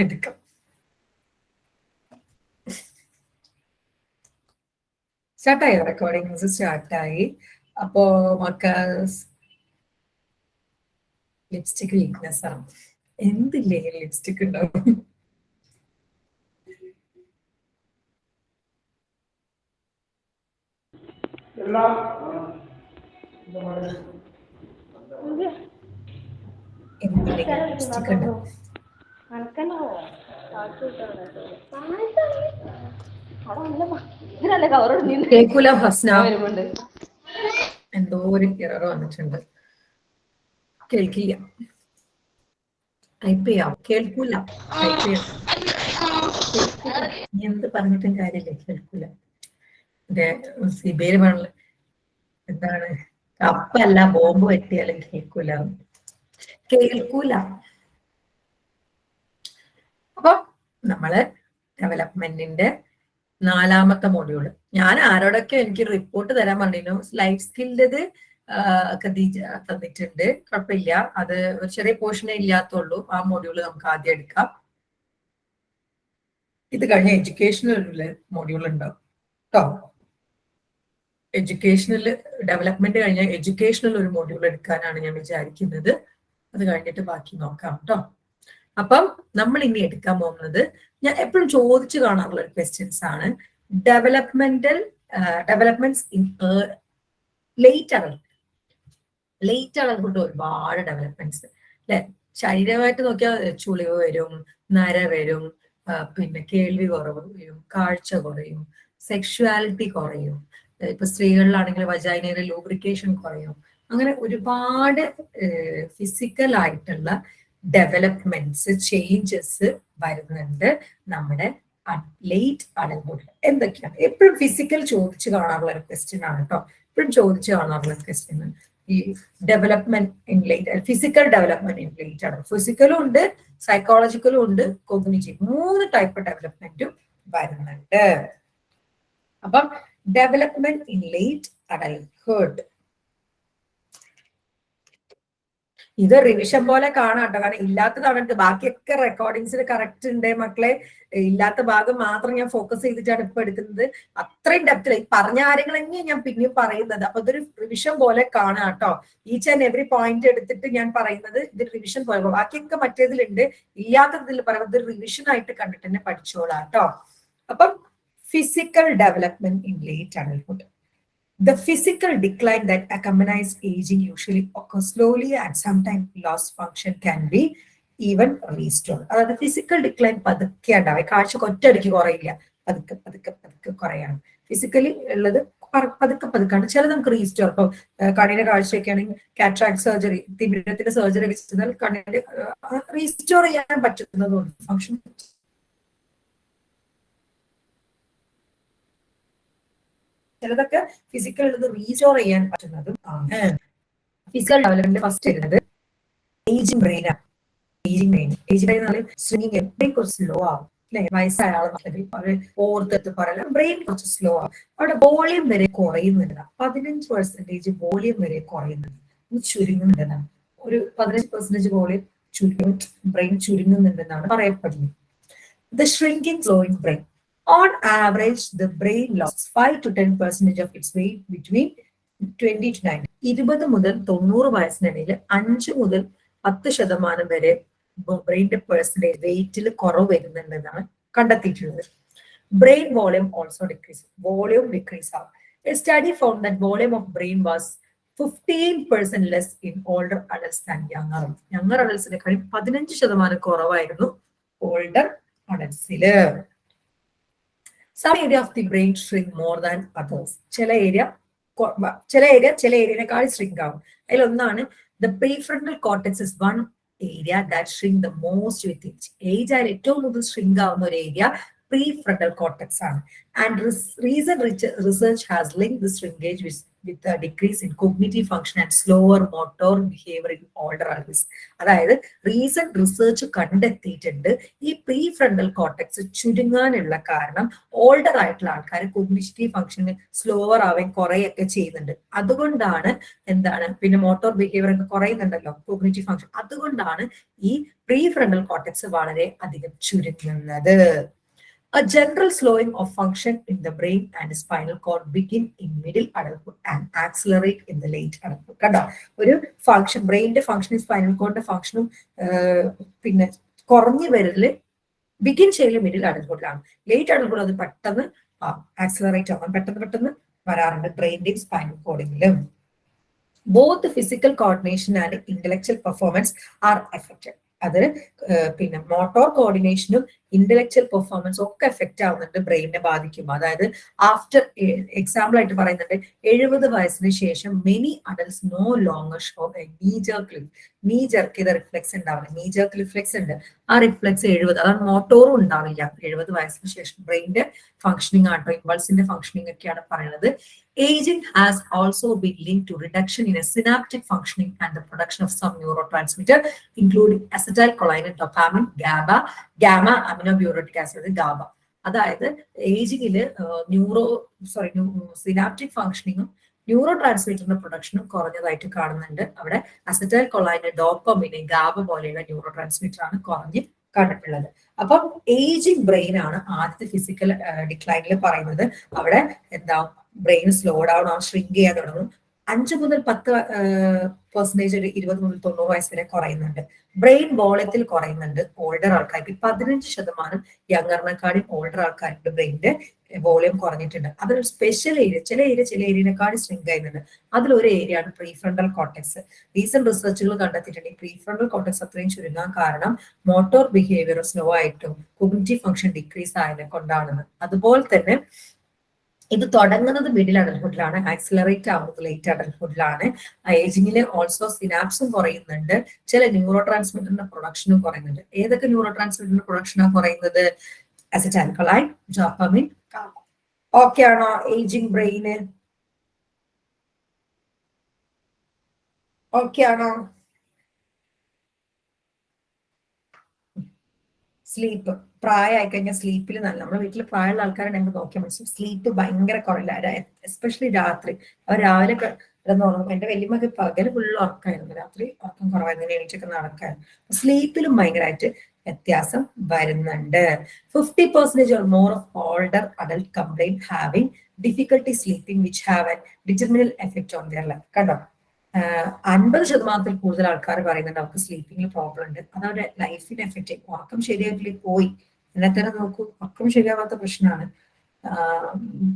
എടുക്കാം. സ്റ്റാർട്ടായി റെക്കോർഡിങ്സ് സ്റ്റാർട്ടായി. അപ്പോ മക്കൾസ് lipstick weakness ആണ്. എന്തില്ലേ ലിപ്സ്റ്റിക് ഉണ്ടാവും. ലിപ്സ്റ്റിക് ഉണ്ടാവും. കേൾക്കൂല ഹസ്ന, എന്തോ ഒരു എറർ വന്നിട്ടുണ്ട്. കേൾക്കില്ല. ടൈപ്പ് ചെയ്യാം. കേൾക്കൂല. ടൈപ്പ് ചെയ്യാം. നീ എന്ത് പറഞ്ഞിട്ടും കാര്യമില്ല. കേൾക്കൂല. സിബേര് പറഞ്ഞ എന്താണ്, കപ്പല്ല ബോംബ് വെട്ടിയാലും കേൾക്കൂല. കേൾക്കൂല. അപ്പൊ നമ്മള് ഡെവലപ്മെന്റിന്റെ 4ാമത്തെ മൊഡ്യൂള്. ഞാൻ ആരോടൊക്കെ എനിക്ക് റിപ്പോർട്ട് തരാൻ പറഞ്ഞിരുന്നു. ലൈഫ് സ്കില്ലിൻ്റെത് ഖദീജ തന്നിട്ടുണ്ട്, കുഴപ്പമില്ല. അത് ഒരു ചെറിയ പോർഷനേ ഇല്ലാത്തുള്ളൂ. ആ മൊഡ്യൂള് നമുക്ക് ആദ്യം എടുക്കാം. ഇത് കഴിഞ്ഞ എഡ്യൂക്കേഷണൽ മൊഡ്യൂൾ ഉണ്ടാവും കേട്ടോ. എഡ്യൂക്കേഷണൽ ഡെവലപ്മെന്റ് കഴിഞ്ഞ എഡ്യൂക്കേഷണൽ ഒരു മൊഡ്യൂൾ എടുക്കാനാണ് ഞാൻ വിചാരിക്കുന്നത്. അത് കഴിഞ്ഞിട്ട് ബാക്കി നോക്കാം കേട്ടോ. അപ്പം നമ്മൾ ഇനി എടുക്കാൻ പോകുന്നത് ഞാൻ എപ്പോഴും ചോദിച്ചു കാണാറുള്ള ഒരു ക്വസ്റ്റ്യൻസ് ആണ്. Developments in late adulthood. ഒരുപാട് ഡെവലപ്മെന്റ്സ് അല്ലെ. ശരീരമായിട്ട് നോക്കിയാൽ ചുളിവ് വരും, നര വരും, പിന്നെ കേൾവി കുറവ് വരും, കാഴ്ച കുറയും, സെക്ഷുവാലിറ്റി കുറയും. ഇപ്പൊ സ്ത്രീകളിലാണെങ്കിൽ വജൈനയിലെ ലൂബ്രിക്കേഷൻ കുറയും. അങ്ങനെ ഒരുപാട് ഫിസിക്കൽ ആയിട്ടുള്ള ഡെവലപ്മെന്റ്സ്, ചേഞ്ചസ് വരുന്നുണ്ട് നമ്മുടെ ലേറ്റ് അഡൾട്ട്ഹുഡ്. എന്തൊക്കെയാണ് എപ്പോഴും ഫിസിക്കൽ ചോദിച്ചു കാണാറുള്ള ഒരു ക്വസ്റ്റ്യൻ ആണ് കേട്ടോ. എപ്പോഴും ചോദിച്ചു കാണാറുള്ള ക്വസ്റ്റ്യൻ ഈ development in late, physical development in late adulthood. ഫിസിക്കലും ഉണ്ട്, സൈക്കോളജിക്കലും ഉണ്ട്, കോഗ്നിറ്റീവ്, 3 ടൈപ്പ് ഡെവലപ്മെന്റും വരുന്നുണ്ട്. അപ്പം ഡെവലപ്മെന്റ് ഇൻ ലേറ്റ് അഡൾട്ട്ഹുഡ് ഇത് റിവിഷൻ പോലെ കാണാട്ടോ. കാരണം ഇല്ലാത്തതാണ്. ബാക്കിയൊക്കെ റെക്കോർഡിങ്സിൽ കറക്റ്റ് ഉണ്ട് മക്കളെ. ഇല്ലാത്ത ഭാഗം മാത്രം ഞാൻ ഫോക്കസ് ചെയ്തിട്ടാണ് ഇപ്പൊ എടുക്കുന്നത്. അത്രയും ഡെപ്തിൽ പറഞ്ഞ കാര്യങ്ങൾ തന്നെയാണ് ഞാൻ പിന്നെയും പറയുന്നത്. അപ്പൊ ഇതൊരു റിവിഷൻ പോലെ കാണാം കേട്ടോ. ഈച്ച് ആൻഡ് എവറി പോയിന്റ് എടുത്തിട്ട് ഞാൻ പറയുന്നത് ഇത് റിവിഷൻ പോലെ. ബാക്കിയൊക്കെ മറ്റേതിലുണ്ട്, ഇല്ലാത്തതിൽ പറയുന്നത് റിവിഷൻ ആയിട്ട് കണ്ടിട്ട് തന്നെ പഠിച്ചോളാം കേട്ടോ. അപ്പം physical development in late adulthood. The physical decline that accompanies aging usually occurs slowly and sometimes loss function can be even restored. അതായത് ഫിസിക്കൽ ഡിക്ലൈൻ പതുക്കെ ഉണ്ടാവും. കാഴ്ച ഒറ്റയടിക്ക് കുറയില്ല, പതുക്കെ പതുക്കെ പതുക്കെ കുറയാണ്. ഫിസിക്കലി ഉള്ളത് പതുക്കെ പതുക്കാണ്. ചിലത് നമുക്ക് റീസ്റ്റോർ. ഇപ്പൊ കണ്ണിന്റെ കാഴ്ചയൊക്കെ ആണെങ്കിൽ കാറ്ററാക്ട് സർജറി, തിമിരത്തിന്റെ സർജറി വെച്ചാൽ കണ്ണിന്റെ റീസ്റ്റോർ ചെയ്യാൻ പറ്റുന്നതുകൊണ്ട് ഫംഗ്ഷൻ ചിലതൊക്കെ ഫിസിക്കൽ ഉള്ളത് റീസ്റ്റോർ ചെയ്യാൻ പറ്റുന്നതും ആണ്. ഫിസിക്കൽ ഡെവലപ്മെന്റ് ഫസ്റ്റ് വരുന്നത് ഏജിങ് ബ്രെയിനാണ്. ഏജിങ് ബ്രെയിൻ സ്വിംഗിങ് ബ്രെയിൻ കുറച്ച് സ്ലോ ആവും അല്ലെ. വയസ്സായ ആളെ ഓർത്തെടുത്ത് പറയാം, ബ്രെയിൻ കുറച്ച് സ്ലോ ആവും. അവിടെ വോളിയം വരെ കുറയുന്നുണ്ട്. 15% വോളിയം വരെ കുറയുന്നുണ്ട്, ചുരുങ്ങുന്നുണ്ടെന്നാണ്. ഒരു 15% വോളിയം ബ്രെയിൻ ചുരുങ്ങുന്നുണ്ടെന്നാണ് പറയപ്പെടുന്നത്. The shrinking slowing brain. On average, the brain lost 5 to 10% of its weight between 20 to 90. 20 മുതൽ 90 വയസ്സിനിടയിൽ 5 മുതൽ 10% വരെ ബ്രെയിൻ്റെ പെർസെന്റേജ് വെയിറ്റിൽ കുറവ് വരുന്നുണ്ടെന്നാണ് കണ്ടെത്തിയിട്ടുള്ളത്. Brain volume also decrease. Volume decrease ആവും. A study found that volume of brain was 15% less in older adults than younger adults. Younger adultsനെക്കാളും 15% കുറവായിരുന്നു older അഡൽട്സില്. Some area of the brain shrink more than others. ചില ഏരിയനേക്കാൾ shrink ആവും. അതിലൊന്നാണ് the prefrontal cortex is one area that shrink the most with age. Age ആയാലും ഏറ്റവും കൂടുതൽ shrink ആവുന്ന ഒരു area prefrontal cortex ആണ്. And recent research has linked this shrinkage with decrease in cognitive function and slower motor behaviour in older always. അതായത് recent research കണ്ടെത്തിയിട്ടുണ്ട് ഈ pre frontal cortex ചുരുങ്ങാനുള്ള കാരണം ഓൾഡർ ആയിട്ടുള്ള ആൾക്കാർ കോഗ്നിറ്റീവ് ഫംഗ്ഷന് സ്ലോവർ ആവാൻ കുറെയൊക്കെ ചെയ്യുന്നുണ്ട്. അതുകൊണ്ടാണ് എന്താണ് പിന്നെ മോട്ടോർ ബിഹേവിയർ ഒക്കെ കുറയുന്നുണ്ടല്ലോ കോഗ്നിറ്റീവ് ഫംഗ്ഷൻ, അതുകൊണ്ടാണ് ഈ പ്രീ ഫ്രണ്ടൽ കോർട്ടെക്സ് വളരെ അധികം ചുരുങ്ങുന്നത്. A general slowing of function in the brain and spinal cord begin in middle adulthood and accelerate in the late adulthood. കണ്ടോ, ഒരു ഫംഗ്ഷൻ ബ്രെയിനിന്റെ ഫംഗ്ഷനും സ്പൈനൽ കോഡിന്റെ ഫംഗ്ഷനും പിന്നെ കുറഞ്ഞു വരല് ബിഗിൻ ചെയ്യല് മിഡിൽ അഡൽഹുഡിലാണ്. ലേറ്റ് അഡൽഹുഡ് അത് പെട്ടെന്ന് ആക്സിലറേറ്റ് ആവാൻ പെട്ടെന്ന് വരാറുണ്ട് ബ്രെയിനിന്റെയും സ്പൈനൽ കോഡിലും. Both physical coordination and intellectual performance are affected. അത് പിന്നെ മോട്ടോർ കോർഡിനേഷനും ഇന്റലക്ച്വൽ പെർഫോമൻസും ഒക്കെ എഫക്റ്റ് ആവുന്നുണ്ട്, ബ്രെയിനിനെ ബാധിക്കും. അതായത് ആഫ്റ്റർ എക്സാമ്പിൾ ആയിട്ട് പറയുന്നുണ്ട് 70 വയസ്സിന് ശേഷം many adults no longer show a knee jerk ചെയ്ത റിഫ്ലെക്സ് ഉണ്ടാവില്ല. നീ ജർക്ക് റിഫ്ലെക്സ് ഉണ്ട്, ആ റിഫ്ലെക്സ് 70, അതാണ് മോട്ടോറും ഉണ്ടാവില്ല 70 വയസ്സിന് ശേഷം. ബ്രെയിനിന്റെ ഫംഗ്ഷനിങ് ആട്ടോ, ഇമ്പൾസിന്റെ ഫംഗ്ഷനിങ് ഒക്കെയാണ് പറയുന്നത്. Aging has also been linked to reduction in a synaptic functioning and the production of some neurotransmitter, including acetylcholine, dopamine, gamma aminobutyric acid, GABA. അതായത് ഏജിങ്ങില് സിനാപ്റ്റിക് ഫംഗ്ഷനിങ്ങും ന്യൂറോ ട്രാൻസ്മിറ്ററിന്റെ പ്രൊഡക്ഷനും കുറഞ്ഞതായിട്ട് കാണുന്നുണ്ട്. അവിടെ അസറ്റൈൽ കൊളൈന്, ഡോപ്പമിന്, ഗാബ പോലെയുള്ള ന്യൂറോ ട്രാൻസ്മിറ്റർ ആണ് കുറഞ്ഞ് കണ്ടിട്ടുള്ളത്. അപ്പം ഏജിങ് ബ്രെയിൻ ആണ് ആദ്യത്തെ ഫിസിക്കൽ ഡിക്ലൈനിൽ പറയുന്നത്. അവിടെ എന്താ ബ്രെയിൻ സ്ലോ ഡൗൺ ആവും, ഷ്രിങ്ക് ചെയ്യാൻ തുടങ്ങും. 5 മുതൽ 10% ഒരു 20 മുതൽ 90 വയസ്സ് വരെ കുറയുന്നുണ്ട്. ബ്രെയിൻ വോളിയത്തിൽ കുറയുന്നുണ്ട് ഓൾഡർ ആൾക്കാർക്ക്. 15% യങ്ങറിനെക്കാളും ഓൾഡർ ആൾക്കാരുടെ ബ്രെയിനിന്റെ വോളിയം കുറഞ്ഞിട്ടുണ്ട്. അതൊരു സ്പെഷ്യൽ ഏരിയ, ചില ഏരിയനെക്കാളും ഷ്രിങ്ക് ചെയ്യുന്നുണ്ട്. അതിലൊരു ഏരിയ ആണ് പ്രീഫ്രണ്ടൽ കോർട്ടെക്സ്. റീസെന്റ് റിസർച്ചുകൾ കണ്ടെത്തിയിട്ടുണ്ട് ഈ പ്രീഫ്രണ്ടൽ കോർട്ടെക്സ് അത്രയും ചുരുങ്ങാൻ കാരണം മോട്ടോർ ബിഹേവിയർ സ്ലോ ആയിട്ടും കോഗ്നിറ്റീവ് ഫംഗ്ഷൻ ഡിക്രീസ് ആയതിനെ കൊണ്ടാണെന്ന്. അതുപോലെ തന്നെ ഇത് തുടങ്ങുന്നത് മിഡിൽ അഡൽഹുഡിലാണ്, ആക്സിലറേറ്റ് ആവുന്നത് ലേറ്റ് അഡൽഹുഡിലാണ്. ഏജിങ്ങിൽ ഓൾസോ സിനാപ്സും കുറയുന്നുണ്ട്, ചില ന്യൂറോ ട്രാൻസ്മിറ്ററിന്റെ പ്രൊഡക്ഷനും കുറയുന്നുണ്ട്. ഏതൊക്കെ ന്യൂറോ ട്രാൻസ്മിറ്ററിന്റെ പ്രൊഡക്ഷനാണ് കുറയുന്നത്? അസറ്റൈൽകൊളൈൻ, ഡോപ്പമിൻ, ഗാബ. ഓക്കെ ആണോ ഏജിങ് ബ്രെയിന്? ഓക്കെ ആണോ? സ്ലീപ്പ് പ്രായമായി കഴിഞ്ഞാൽ സ്ലീപ്പിൽ നല്ല, നമ്മുടെ വീട്ടിൽ പ്രായമുള്ള ആൾക്കാരെ ഞങ്ങൾക്ക് നോക്കിയാൽ മനസ്സിലാവും സ്ലീപ്പ് ഭയങ്കര കുറയില്ല, എസ്പെഷ്യലി രാത്രി. അവർ രാവിലെ കിടന്നുറങ്ങും. എന്റെ വലിയമ്മക്ക് പകല് ഫുള്ള് ഉറക്കമായിരുന്നു, രാത്രി ഉറക്കം കുറവായിരുന്നു, എണീറ്റൊക്കെ നടക്കായിരുന്നു. സ്ലീപ്പിലും ഭയങ്കരമായിട്ട് വ്യത്യാസം വരുന്നുണ്ട്. 50% or more of older adult complain having difficulty sleeping which have a determinal effect on their life. കണ്ടോ, 50% കൂടുതൽ ആൾക്കാർ പറയുന്നുണ്ട് അവർക്ക് സ്ലീപ്പിംഗിൽ പ്രോബ്ലം ഉണ്ട്, അത് അവരുടെ ലൈഫിനെ എഫക്ട് ചെയ്യും. ഉറക്കം ശരിയായിട്ടില്ല പോയി എന്നെ തന്നെ നോക്കൂ, ഉറക്കം ശരിയാവാത്ത പ്രശ്നമാണ്.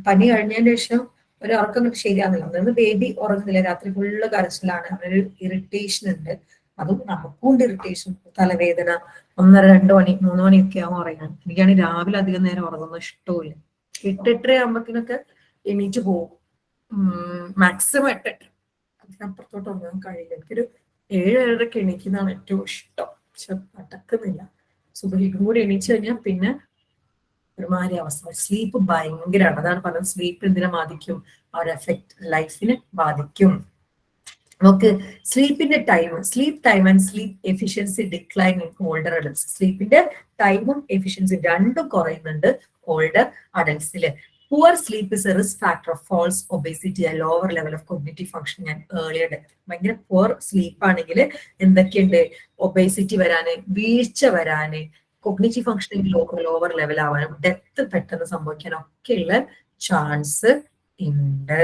പനി കഴിഞ്ഞതിന് ശേഷം ഒരു ഉറക്കം ശരിയാകുന്നില്ല. അന്ന് ബേബി ഉറങ്ങുന്നില്ല, രാത്രി ഫുള്ള് കരച്ചിലാണ്, അവരൊരു ഇറിറ്റേഷൻ ഉണ്ട്. അതും നമുക്കുണ്ട് ഇറിറ്റേഷൻ, തലവേദന. 1:30, 2 മണി, 3 മണിയൊക്കെ ആവും ഉറങ്ങാൻ. എനിക്കാണെങ്കിൽ രാവിലെ അധികം നേരം ഉറങ്ങുന്നത് ഇഷ്ടമില്ല. 8-8:30 ആകുമ്പോഴത്തേനൊക്കെ എണീറ്റ് പോകും, മാക്സിമം 8-8. അതിനപ്പുറത്തോട്ട് ഉറങ്ങാൻ കഴിയില്ല. എനിക്കൊരു 7-7:30 എണീക്കുന്നതാണ് ഏറ്റവും ഇഷ്ടം, പക്ഷെ നടക്കുന്നില്ല. സുബഹിക്കും കൂടി എണീച്ചു കഴിഞ്ഞാൽ പിന്നെ ഒരുമാതിരി അവസ്ഥ. സ്ലീപ്പ് ഭയങ്കരമാണ്. അതാണ് പറഞ്ഞത് സ്ലീപ്പ് എന്തിനെ ബാധിക്കും, ആ ഒരു എഫക്ട് ലൈഫിനെ ബാധിക്കും. നമുക്ക് സ്ലീപ്പിന്റെ sleep time and sleep efficiency decline in older adults. സ്ലീപ്പിന്റെ ടൈമും എഫിഷ്യൻസി രണ്ടും കുറയുന്നുണ്ട് ഓൾഡർ അഡൽട്സില്. Poor sleep is a risk factor of false obesity, a lower level of cognitive functioning and earlier death. ഭയങ്കര poor സ്ലീപ്പ് ആണെങ്കിൽ എന്തൊക്കെയുണ്ട്, obesity വരാന്, വീഴ്ച വരാന്, കോഗ്നിറ്റീവ് ഫംഗ്ഷനിങ് ലോവർ ലെവൽ ആവാനും, ഡെത്ത് പെട്ടെന്ന് സംഭവിക്കാനൊക്കെയുള്ള ചാൻസ് ഉണ്ട്.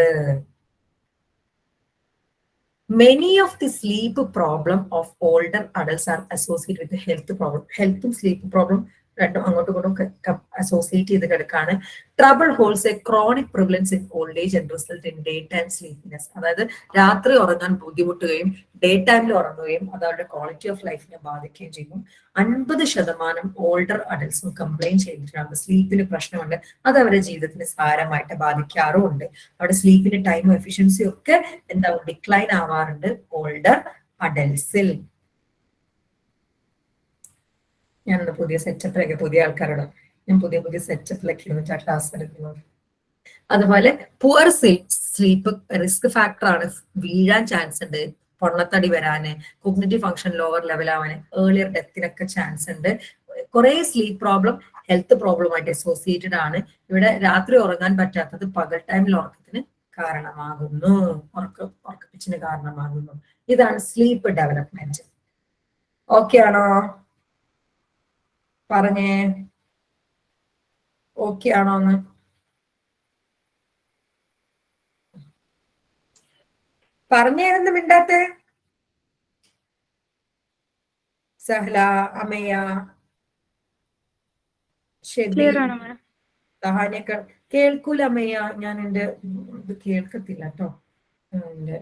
Many of the sleep problem of older adults are associated with the health problem. Health and sleep problem രണ്ടും അങ്ങോട്ടും ഇങ്ങോട്ടും അസോസിയേറ്റ് ചെയ്ത് കിടക്കാണ്. Trouble holds a chronic prevalence in old age and result in daytime sleepiness. അതായത് രാത്രി ഉറങ്ങാൻ ബുദ്ധിമുട്ടുകയും day ടൈമിൽ ഉറങ്ങുകയും അത് അവരുടെ ക്വാളിറ്റി ഓഫ് ലൈഫിനെ ബാധിക്കുകയും ചെയ്യും. 50% ഓൾഡർ അഡൽട്സും കംപ്ലൈന്റ് ചെയ്തിട്ടുണ്ട് സ്ലീപ്പിന് പ്രശ്നമുണ്ട്, അത് അവരുടെ ജീവിതത്തിന് സാരമായിട്ട് ബാധിക്കാറുമുണ്ട്. അവിടെ സ്ലീപ്പിന്റെ ടൈമും എഫിഷ്യൻസിയും ഒക്കെ എന്താ ഡിക്ലൈൻ ആവാറുണ്ട് ഓൾഡർ അഡൽട്സിൽ. ഞാനൊന്ന് പുതിയ സെറ്റപ്പിലൊക്കെ പുതിയ ആൾക്കാരോട് ഞാൻ പുതിയ സെറ്റപ്പിലൊക്കെ ഇരുന്നിട്ട് ക്ലാസ് എടുക്കുന്നത്. അതുപോലെ പുവർ സ്ലീപ്പ് റിസ്ക് ഫാക്ടർ ആണ്, വീഴാൻ ചാൻസ് ഉണ്ട്, പൊണ്ണത്തടി വരാന്, കോഗ്നിറ്റീവ് ഫംഗ്ഷൻ ലോവർ ലെവൽ ആവാന്, ഏർലിയർ ഡെത്തിനൊക്കെ ചാൻസ് ഉണ്ട്. കുറെ സ്ലീപ്പ് പ്രോബ്ലം ഹെൽത്ത് പ്രോബ്ലമായിട്ട് അസോസിയേറ്റഡ് ആണ്. ഇവിടെ രാത്രി ഉറങ്ങാൻ പറ്റാത്തത് പകൽ ടൈമിൽ ഉറക്കത്തിന് കാരണമാകുന്നു, ഉറക്കപ്പിച്ചിന് കാരണമാകുന്നു. ഇതാണ് സ്ലീപ്പ് ഡെവലപ്മെന്റ്. ഓക്കെ ആണോ? പറഞ്ഞേ ഓക്കെ ആണോ എന്ന്. പറഞ്ഞേന്ന് മിണ്ടാത്തെ? സഹല, അമയ, ഷെബി, സഹാനിയൊക്കെ കേൾക്കൂല അമ്മയ്യ. ഞാൻ എന്റെ ഇത് കേൾക്കത്തില്ല കേട്ടോ, എന്റെ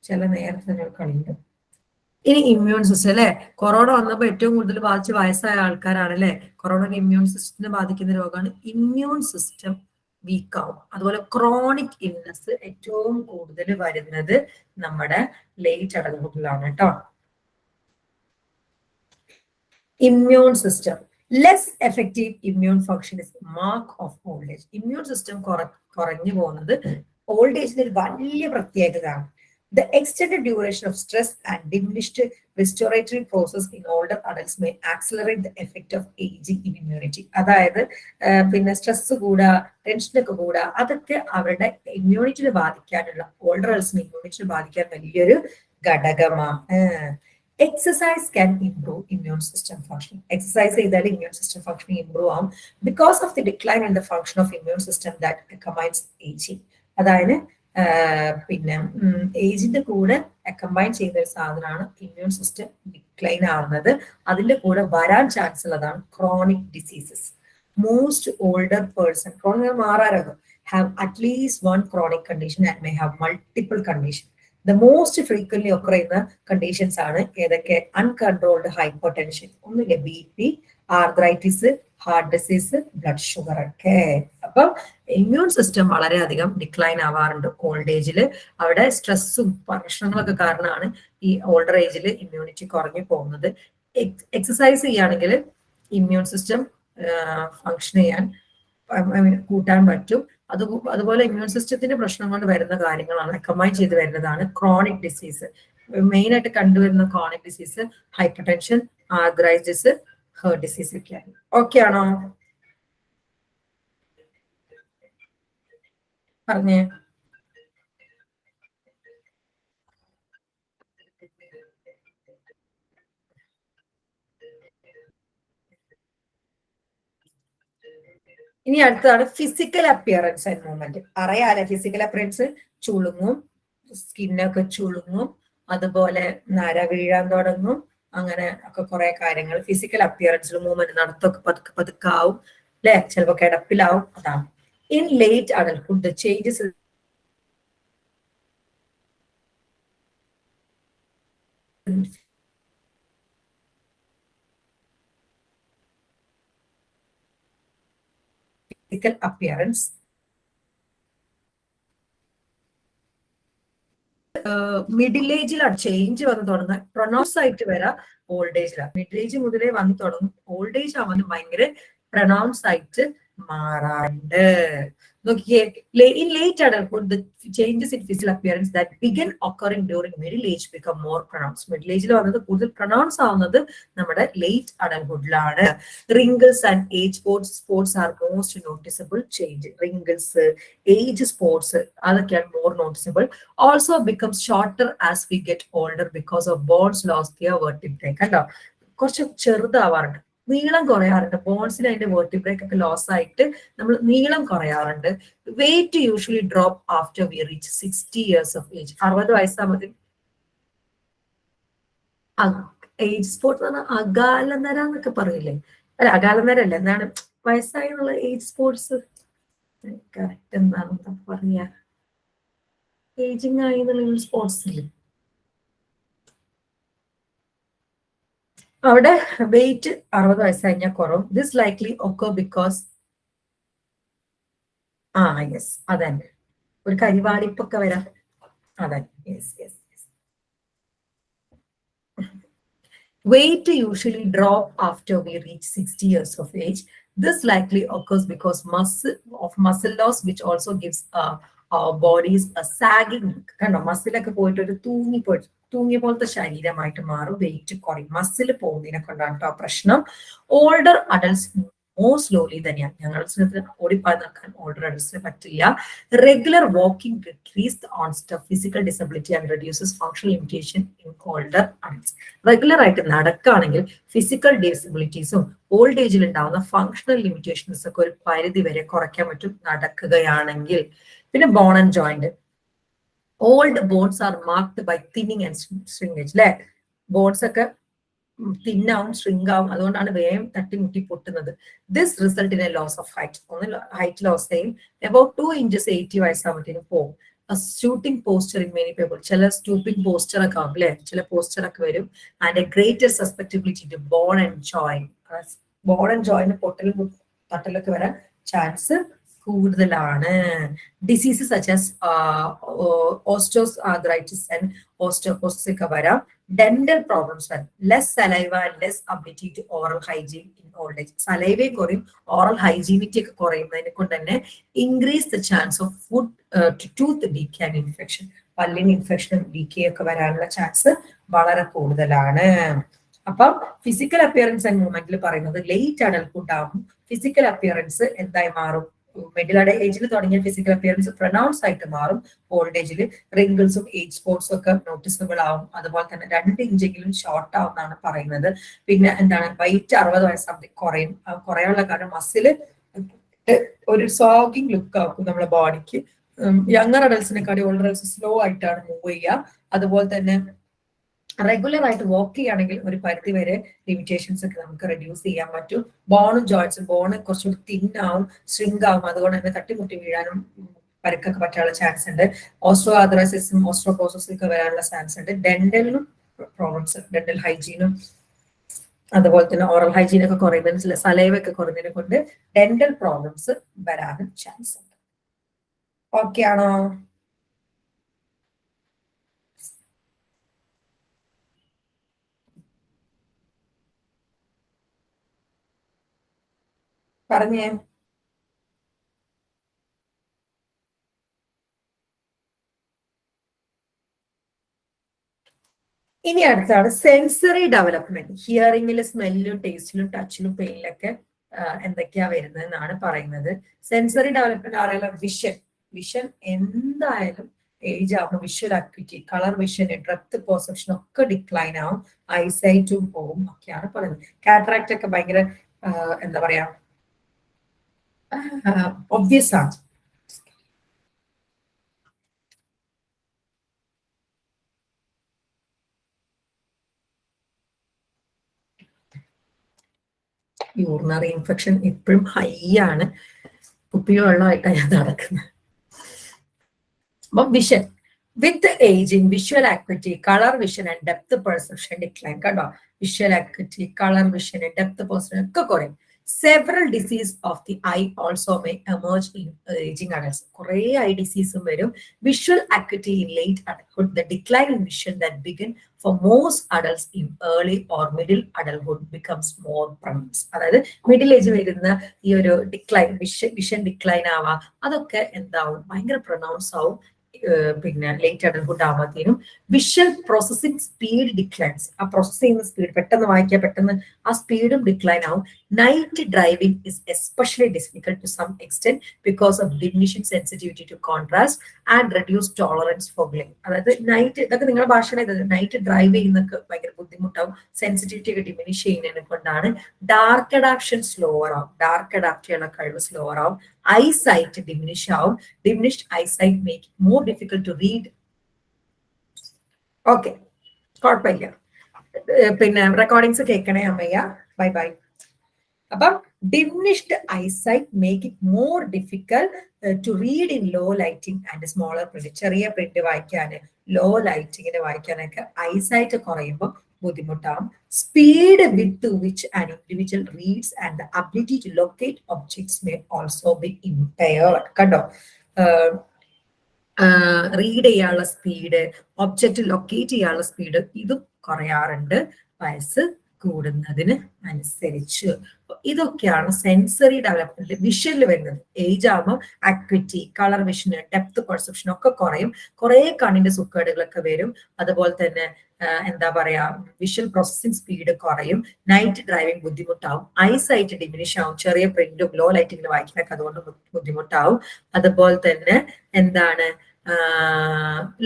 ചില നേരത്തെ കളിയുണ്ട്. ഇനി ഇമ്മ്യൂൺ സിസ്റ്റം അല്ലെ, കൊറോണ വന്നപ്പോ ഏറ്റവും കൂടുതൽ ബാധിച്ച വയസ്സായ ആൾക്കാരാണ് അല്ലെ. കൊറോണ ഇമ്മ്യൂൺ സിസ്റ്റത്തിനെ ബാധിക്കുന്ന രോഗമാണ്. ഇമ്മ്യൂൺ സിസ്റ്റം വീക്ക് ആവും. അതുപോലെ ക്രോണിക് ഇൽനെസ് ഏറ്റവും കൂടുതൽ വരുന്നത് നമ്മുടെ ലേറ്റ് അഡൽഹുഡിലാണ് കേട്ടോ. Immune system less effective immune function is mark of old age. Immune system കുറഞ്ഞു പോകുന്നത് ഓൾഡ് ഏജിന്റെ ഒരു വലിയ പ്രത്യേകതയാണ്. The extended duration of stress and diminished respiratory process in older adults may accelerate the effect of aging in immunity. അതായത് പിന്നെ stress കൂടാ, ടെൻഷനൊക്കെ കൂടാ, അതൊക്കെ അവരുടെ ഇമ്മ്യൂണിറ്റിനെ ബാധിക്കാനുള്ള, ഓൾഡർ അഡൽസിന് ഇമ്മ്യൂണിറ്റിനെ ബാധിക്കാൻ വലിയൊരു ഘടകമാണ്. Exercise can improve immune system functioning. Exercise ചെയ്താൽ immune system functioning improve ആവും because of the decline in the function of immune system that accompanies aging. അതായത് പിന്നെ ഏജിന്റെ കൂടെ കമ്പൈൻ ചെയ്യുന്ന ഒരു സാധനമാണ് ഇമ്മ്യൂൺ സിസ്റ്റം ഡിക്ലൈൻ ആവുന്നത്. അതിന്റെ കൂടെ വരാൻ ചാൻസ് ഉള്ളതാണ് chronic diseases. Most older person, chronic മാറാരോഗം, have at least one chronic condition and may have multiple condition. The most frequently ഒക്കെ ചെയ്യുന്ന കണ്ടീഷൻസ് ആണ് ഏതൊക്കെ? അൺകൺട്രോൾഡ് ഹൈപ്പർ ടെൻഷൻ, ഒന്നുമില്ല BP, arthritis, heart disease, blood sugar ഒക്കെ. അപ്പം ഇമ്മ്യൂൺ സിസ്റ്റം വളരെയധികം decline ആവാറുണ്ട് ഓൾഡ് ഏജിൽ. അവിടെ സ്ട്രെസ്സും പ്രശ്നങ്ങളൊക്കെ കാരണമാണ് ഈ ഓൾഡർ ഏജിൽ ഇമ്മ്യൂണിറ്റി കുറഞ്ഞു പോകുന്നത്. എക്സസൈസ് ചെയ്യുകയാണെങ്കിൽ ഇമ്മ്യൂൺ സിസ്റ്റം ഫങ്ഷൻ ചെയ്യാൻ കൂട്ടാൻ പറ്റും. അതുപോലെ ഇമ്മ്യൂൺ സിസ്റ്റത്തിന്റെ പ്രശ്നം കൊണ്ട് വരുന്ന കാര്യങ്ങളാണ് കമ്പൈൻ ചെയ്ത് വരുന്നതാണ് ക്രോണിക് ഡിസീസ്. മെയിൻ ആയിട്ട് കണ്ടുവരുന്ന chronic disease hypertension, arthritis, heart disease ഒക്കെയാണ്. ഓക്കെ ആണോ? പറഞ്ഞേ. ഇനി അടുത്തതാണ് ഫിസിക്കൽ അപ്പിയറൻസ് ആൻഡ് മൂവ്മെന്റ്. അറിയാലേ ഫിസിക്കൽ അപ്പിയറൻസ്, ചുളുങ്ങും, സ്കിന്നൊക്കെ ചുളുങ്ങും, അതുപോലെ നര വീഴാൻ തുടങ്ങും, അങ്ങനെ ഒക്കെ കുറെ കാര്യങ്ങൾ ഫിസിക്കൽ അപ്പിയറൻസിൽ മൂവ്മെന്റ്, നടത്തൊക്കെ പതുക്കെ പതുക്കാവും അല്ലെ, ചിലപ്പോ കിടപ്പിലാവും. അതാണ് in late adulthood the changes physical appearance middle ഏജിലാണ് ചേഞ്ച് വന്ന് തുടങ്ങുക. പ്രൊണൗൺസ് ആയിട്ട് വരാം ഓൾഡ് ഏജിലാണ്. മിഡിൽ ഏജ് മുതലേ വന്ന് തുടങ്ങും, ഓൾഡ് ഏജ് ആവുന്ന ഭയങ്കര പ്രൊണൗൺസ് ആയിട്ട് മാറാറുണ്ട്. നോക്കിയേ, in late adulthood the changes in physical appearance that begin occurring during middle age become more pronounced. Middle ഏജിൽ വന്നത് കൂടുതൽ പ്രൊണൗൺസ് ആവുന്നത് നമ്മുടെ ലേറ്റ് അഡൽഹുഡിലാണ്. Wrinkles and age spots are most noticeable change. Wrinkles, age spots, അതൊക്കെയാണ് more noticeable. Also becomes shorter as we get older because of bones loss their vertebrae. കണ്ടോ, കുറച്ച് ചെറുതാവാറുണ്ട്, നീളം കുറയാറുണ്ട്. ബോൺസിന് അതിന്റെ വെർട്ടിബ്രേക്ക് ഒക്കെ ലോസ് ആയിട്ട് നമ്മൾ നീളം കുറയാറുണ്ട്. Weight usually drop after we reach 60 years of age. 60 വയസ്സാകുമ്പോൾ ഏജ് സ്പോർട്സ് എന്ന് പറഞ്ഞാൽ അകാലനര എന്നൊക്കെ പറയില്ലേ? അല്ല, അകാലനര അല്ല, എന്താണ് വയസ്സായി എന്നുള്ള ഏജ് സ്പോർട്സ് കറക്റ്റ് എന്താണ് പറയാ? ഏജിങ് ആയി എന്നുള്ള സ്പോർട്സ് ഇല്ലേ, അവിടെ വെയിറ്റ് 60 വയസ്സ് കഴിഞ്ഞാൽ കുറവും. ദിസ് ലൈക്ലി ഒക്കെ ബിക്കോസ് യെസ് അതന്നെ, ഒരു കരിവാളിപ്പൊക്കെ വരാം. അതന്നെ, yes yes. Weight usually drop after we reach 60 years of age. This likely occurs because muscle loss, which also gives our bodies a sagging look. കണ്ടോ മസിലൊക്കെ പോയിട്ട് ഒരു തൂങ്ങിയ പോലത്തെ ശരീരമായിട്ട് മാറും, വെയിറ്റ് കുറയും, മസിൽ പോകുന്നതിനെ കൊണ്ടാണ് കേട്ടോ പ്രശ്നം. ഓൾഡർ അഡൽട്സ് more slowly തന്നെയാണ്. ഞങ്ങൾക്ക് ഓടിപ്പായി നടക്കാൻ ഓൾഡർ അഡൽട്സിന് പറ്റില്ല. Regular walking decrease the onset of physical disability and reduces functional limitation in older adults. Regular ആയിട്ട് നടക്കുകയാണെങ്കിൽ ഫിസിക്കൽ ഡിസബിലിറ്റീസും ഓൾഡ് ഏജിൽ ഉണ്ടാവുന്ന ഫങ്ഷണൽ ലിമിറ്റേഷൻസ് ഒക്കെ ഒരു പരിധി വരെ കുറയ്ക്കാൻ പറ്റും നടക്കുകയാണെങ്കിൽ. പിന്നെ bone and joint. Old bones are marked by thinning and shrinkage അല്ലെ. ബോൺസ് ഒക്കെ തിന്നാവും, ഷ്രിങ്ക് ആവും, അതുകൊണ്ടാണ് വേഗം തട്ടിമുട്ടി പൊട്ടുന്നത്. This result in a loss of height. ഒന്ന് ഹൈറ്റ് ലോസ് ചെയ്യും. അബൌട്ട് 2 inches 80 വയസ്സാകുമ്പോഴത്തേനും പോകും. Stooping posture in many people. ചില സ്റ്റൂപ്പിംഗ് പോസ്ചർ ഒക്കെ ആവും അല്ലെ, ചില പോസ്ചർ ഒക്കെ വരും. And a greater susceptibility to bone and joint. Bone and joint പൊട്ടലും തട്ടലൊക്കെ വരാൻ ചാൻസ് കൂടുതലാണ്. Diseases such as osteoarthritis and osteoporosis ഒക്കെ വരാം. ഡെന്റൽ പ്രോബ്ലംസ് വരാം. Less saliva and less ability to oral hygiene in old age. സലൈവയും കുറയും, oral ഹൈജീനിറ്റി ഒക്കെ കുറയുന്നതിനെ കൊണ്ട് തന്നെ increase the chance of food tooth decay and infection. പല്ലിന് ഇൻഫെക്ഷനും ഡീക്കേ ഒക്കെ വരാനുള്ള ചാൻസ് വളരെ കൂടുതലാണ്. അപ്പം ഫിസിക്കൽ അപ്പിയറൻസ് ആൻഡ് മൂവ്മെന്റിൽ പറയുന്നത് ലേറ്റ് അഡൽട്ട്ഹുഡ് ആകും ഫിസിക്കൽ അപ്പിയറൻസ് എന്തായി മാറും. മിഡിൽ ഏജിൽ തുടങ്ങിയ ഫിസിക്കൽ അപ്പിയറൻസ് പ്രൊനൗൺസ് ആയിട്ട് മാറും. ഓൾഡ് ഏജിൽ റിങ്കിൾസും ഏജ് സ്പോട്സും ഒക്കെ നോട്ടീസബിൾ ആവും. അതുപോലെ തന്നെ 2 ഇഞ്ചെങ്കിലും ഷോർട്ട് ആവും എന്നാണ് പറയുന്നത്. പിന്നെ എന്താണ്, വെയിറ്റ് 60 വയസ്സാകുമ്പോൾ കുറയും. കുറയാനുള്ള കാരണം മസില് ഒരു സോഗിങ് ലുക്ക് ആക്കും നമ്മുടെ ബോഡിക്ക്. യങ്ങർ അഡൽസിനെക്കാട്ടി ഓൾഡർ അഡൽസ് സ്ലോ ആയിട്ടാണ് മൂവ് ചെയ്യുക. അതുപോലെ തന്നെ റെഗുലർ ആയിട്ട് വാക്ക് ചെയ്യുകയാണെങ്കിൽ ഒരു പരിധി വരെ ലിമിറ്റേഷൻസ് ഒക്കെ നമുക്ക് റെഡ്യൂസ് ചെയ്യാൻ പറ്റും. ബോണും ജോയിന്റ്സും, ബോണ് കുറച്ചുകൂടി തിന്നാവും, ഷ്രിങ്ക് ആവും, അതുകൊണ്ട് തന്നെ തട്ടിമുട്ടി വീഴാനും പരുക്കൊക്കെ പറ്റാനുള്ള ചാൻസ് ഉണ്ട്. ഓസ്ട്രോആർത്രൈറ്റിസും ഓസ്ട്രോപോറോസിസും ഒക്കെ വരാനുള്ള ചാൻസ് ഉണ്ട്. ഡെന്റലിനും പ്രോബ്ലംസ്, ഡെന്റൽ ഹൈജീനും അതുപോലെ തന്നെ ഓറൽ ഹൈജീൻ ഒക്കെ കുറയുന്നതിന്, സലൈവ ഒക്കെ കുറയുന്നതിനെ കൊണ്ട് ഡെന്റൽ പ്രോബ്ലംസ് വരാനും ചാൻസ് ഉണ്ട്. ഓക്കെ ആണോ? പറഞ്ഞേ. ഇനി അടുത്താണ് സെൻസറി ഡെവലപ്മെന്റ്. ഹിയറിംഗിൽ സ്മെല്ലിലും ടേസ്റ്റിലും ടച്ചിലും പെയിനിലൊക്കെ എന്തൊക്കെയാ വരുന്നത് എന്നാണ് പറയുന്നത്. സെൻസറി ഡെവലപ്മെന്റ് അറിയാലോ, വിഷൻ എന്തായാലും ഏജ് ആവുമ്പോൾ visual activity, colour vision, depth perception ഒക്കെ ഡിക്ലൈൻ ആവും, ഐസൈറ്റും പോകും ഒക്കെയാണ് പറയുന്നത്. കാറ്ററാക്ട് ഒക്കെ ഭയങ്കര എന്താ പറയാ ഒബ്വിയസ് ആണ്. യൂറിനറി ഇൻഫെക്ഷൻ ഇപ്പോഴും ഹൈ ആണ്. കുപ്പിയോ വെള്ളമായിട്ടാണ് ഞാൻ നടക്കുന്നത്. അപ്പം vision with ageing, visual activity, colour vision and depth perception decline. കണ്ടോ, visual activity, colour vision, depth perception ഒക്കെ കുറയും. Several disease of the eye also may emerge in ageing adults. കുറെ eye ഡിസീസും വരും. Visual activity in late adulthood, the decline in vision that begin for most adults in early or middle adulthood becomes more pronounced. അതായത് middle age വരുന്ന ഈ ഒരു decline, vision decline ആവാം, അതൊക്കെ എന്താവും, ഭയങ്കര പ്രൊനൗൺസ് ആവും. പിന്നെ ലേറ്റ് അഡൽട്ട്ഹുഡ് ആവുമ്പോഴത്തേനും വിഷ്വൽ പ്രോസസ്സിംഗ് സ്പീഡ് ഡിക്ലൈൻസ്. ആ പ്രോസസ് ചെയ്യുന്ന സ്പീഡ്, പെട്ടെന്ന് വായിക്കുക, പെട്ടെന്ന് ആ സ്പീഡും ഡിക്ലൈൻ ആവും. Night driving is especially difficult to some extent because of diminishing sensitivity to contrast and reduce tolerance for glare. അതായത് നൈറ്റ്, ഇതൊക്കെ നിങ്ങളുടെ ഭാഷയിൽ നൈറ്റ് ഡ്രൈവ് ചെയ്യുന്നൊക്കെ ഭയങ്കര ബുദ്ധിമുട്ടാവും, സെൻസിറ്റിവിറ്റി ഒക്കെ ഡിമിനിഷ് ചെയ്യുന്നതിനെ കൊണ്ടാണ്. ഡാർക്ക് അഡാപ്ഷൻ സ്ലോവർ ആവും, ഡാർക്ക് അഡാപ്റ്റ് ചെയ്യാനുള്ള കഴിവ് സ്ലോവർ ആവും. ഐസൈറ്റ് ഡിമിനിഷ് ആവും. Diminished eyesight make more difficult to read. Okay, കുഴപ്പമില്ല. പിന്നെ റെക്കോർഡിങ്സ് കേൾക്കണേ അമ്മയ്യ. Bye bye. അപ്പം diminished eyesight make it more difficult to read in low lighting and smaller print. ചെറിയ പ്രിന്റ് വായിക്കാന്, ലോ ലൈറ്റിങ്ങിന് വായിക്കാനൊക്കെ ഐസൈറ്റ് കുറയുമ്പോൾ ബുദ്ധിമുട്ടാവും. Speed with which an individual reads and the ability to locate objects may also be impaired. കണ്ടോ, read ചെയ്യാനുള്ള speed, object locate ചെയ്യാനുള്ള speed, ഇതും കുറയാറുണ്ട് വയസ്സ് കൂടുന്നതിന് അനുസരിച്ച്. ഇതൊക്കെയാണ് സെൻസറി ഡെവലപ്മെന്റ് വിഷനിൽ വരുന്നത്. ഏജ് ആകുമ്പോൾ ആക്ടിവിറ്റി, കളർ വിഷന്, ഡെപ്ത് പെർസെപ്ഷൻ ഒക്കെ കുറയും. കുറെ കണ്ണിന്റെ സുക്കേടുകളൊക്കെ വരും. അതുപോലെ തന്നെ എന്താ പറയാ, വിഷ്വൽ പ്രോസസ്സിംഗ് സ്പീഡ് കുറയും. നൈറ്റ് ഡ്രൈവിംഗ് ബുദ്ധിമുട്ടാവും. ഐസൈറ്റ് ഡിമിനിഷ് ആവും. ചെറിയ പ്രിന്റും ലോ ലൈറ്റിംഗിൽ വായിക്കുന്നൊക്കെ അതുകൊണ്ട് ബുദ്ധിമുട്ടാവും. അതുപോലെ തന്നെ എന്താണ്,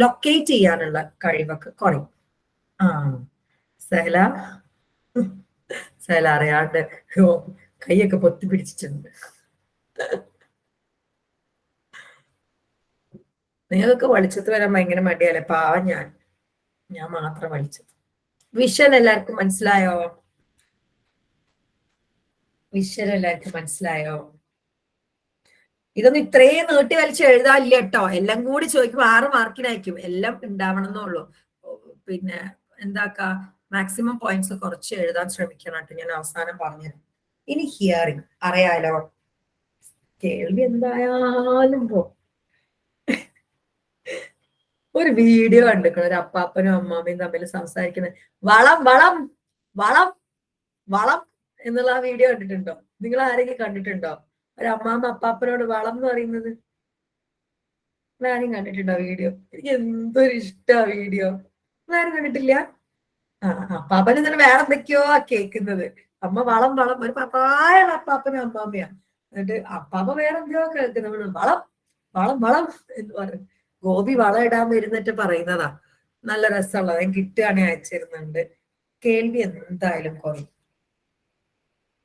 ലൊക്കേറ്റ് ചെയ്യാനുള്ള കഴിവൊക്കെ കുറയും. സഹല അറിയാണ്ട് കൈയൊക്കെ പൊത്തി പിടിച്ചിട്ടുണ്ട്. നിങ്ങൾക്കൊക്കെ വെളിച്ചത്ത് വരാൻ ഭയങ്കര മടിയല്ലേ? പാവം ഞാൻ മാത്രം വെളിച്ചത്ത്. വിഷൻ എല്ലാവർക്കും മനസ്സിലായോ? ഇതൊന്നും ഇത്രയും നീട്ടി വലിച്ച് എഴുതാനില്ല കേട്ടോ. എല്ലാം കൂടി ചോദിക്കുമ്പോൾ 6 മാർക്കിനായിരിക്കും. എല്ലാം ഉണ്ടാവണം എന്നുള്ളൂ. പിന്നെ എന്താക്കാ, മാക്സിമം പോയിന്റ്സ് കുറച്ച് എഴുതാൻ ശ്രമിക്കണം കേട്ടോ. ഞാൻ അവസാനം പറഞ്ഞത്. ഇനി ഹിയറിംഗ് അറിയാലോ. കേൾവി എന്തായാലും ഒരു വീഡിയോ കണ്ടിരിക്കണം. ഒരു അപ്പാപ്പനും അമ്മാമ്മയും തമ്മിൽ സംസാരിക്കുന്നത്. വളം വളം വളം വളം എന്നുള്ള ആ വീഡിയോ കണ്ടിട്ടുണ്ടോ? നിങ്ങൾ ആരെങ്കിലും കണ്ടിട്ടുണ്ടോ? ഒരു അമ്മാമ്മ അപ്പാപ്പനോട് വളം എന്ന് പറയുന്നത് ആരും കണ്ടിട്ടുണ്ടോ വീഡിയോ? എനിക്ക് എന്തൊരു ഇഷ്ടാ വീഡിയോ. ആരും കണ്ടിട്ടില്ല? അപ്പാപ്പന് തന്നെ വേറെ എന്തൊക്കെയോ കേൾക്കുന്നത്. അമ്മ വളം വളം, ഒരു പ്രായമുള്ള അപ്പാപ്പനും അമ്മാമ്മയാ. എന്നിട്ട് അപ്പാപ്പ വേറെ എന്തെയോ കേൾക്കുന്നത്. വളം വളം വളം എന്ന് പറയും. ഗോപി വളം ഇടാൻ വരുന്നിട്ട് പറയുന്നതാ. നല്ല രസമുള്ള, ഞാൻ കിട്ടുകയാണെങ്കിൽ അയച്ചിരുന്നുണ്ട്. കേൾവി എന്തായാലും കുറയും.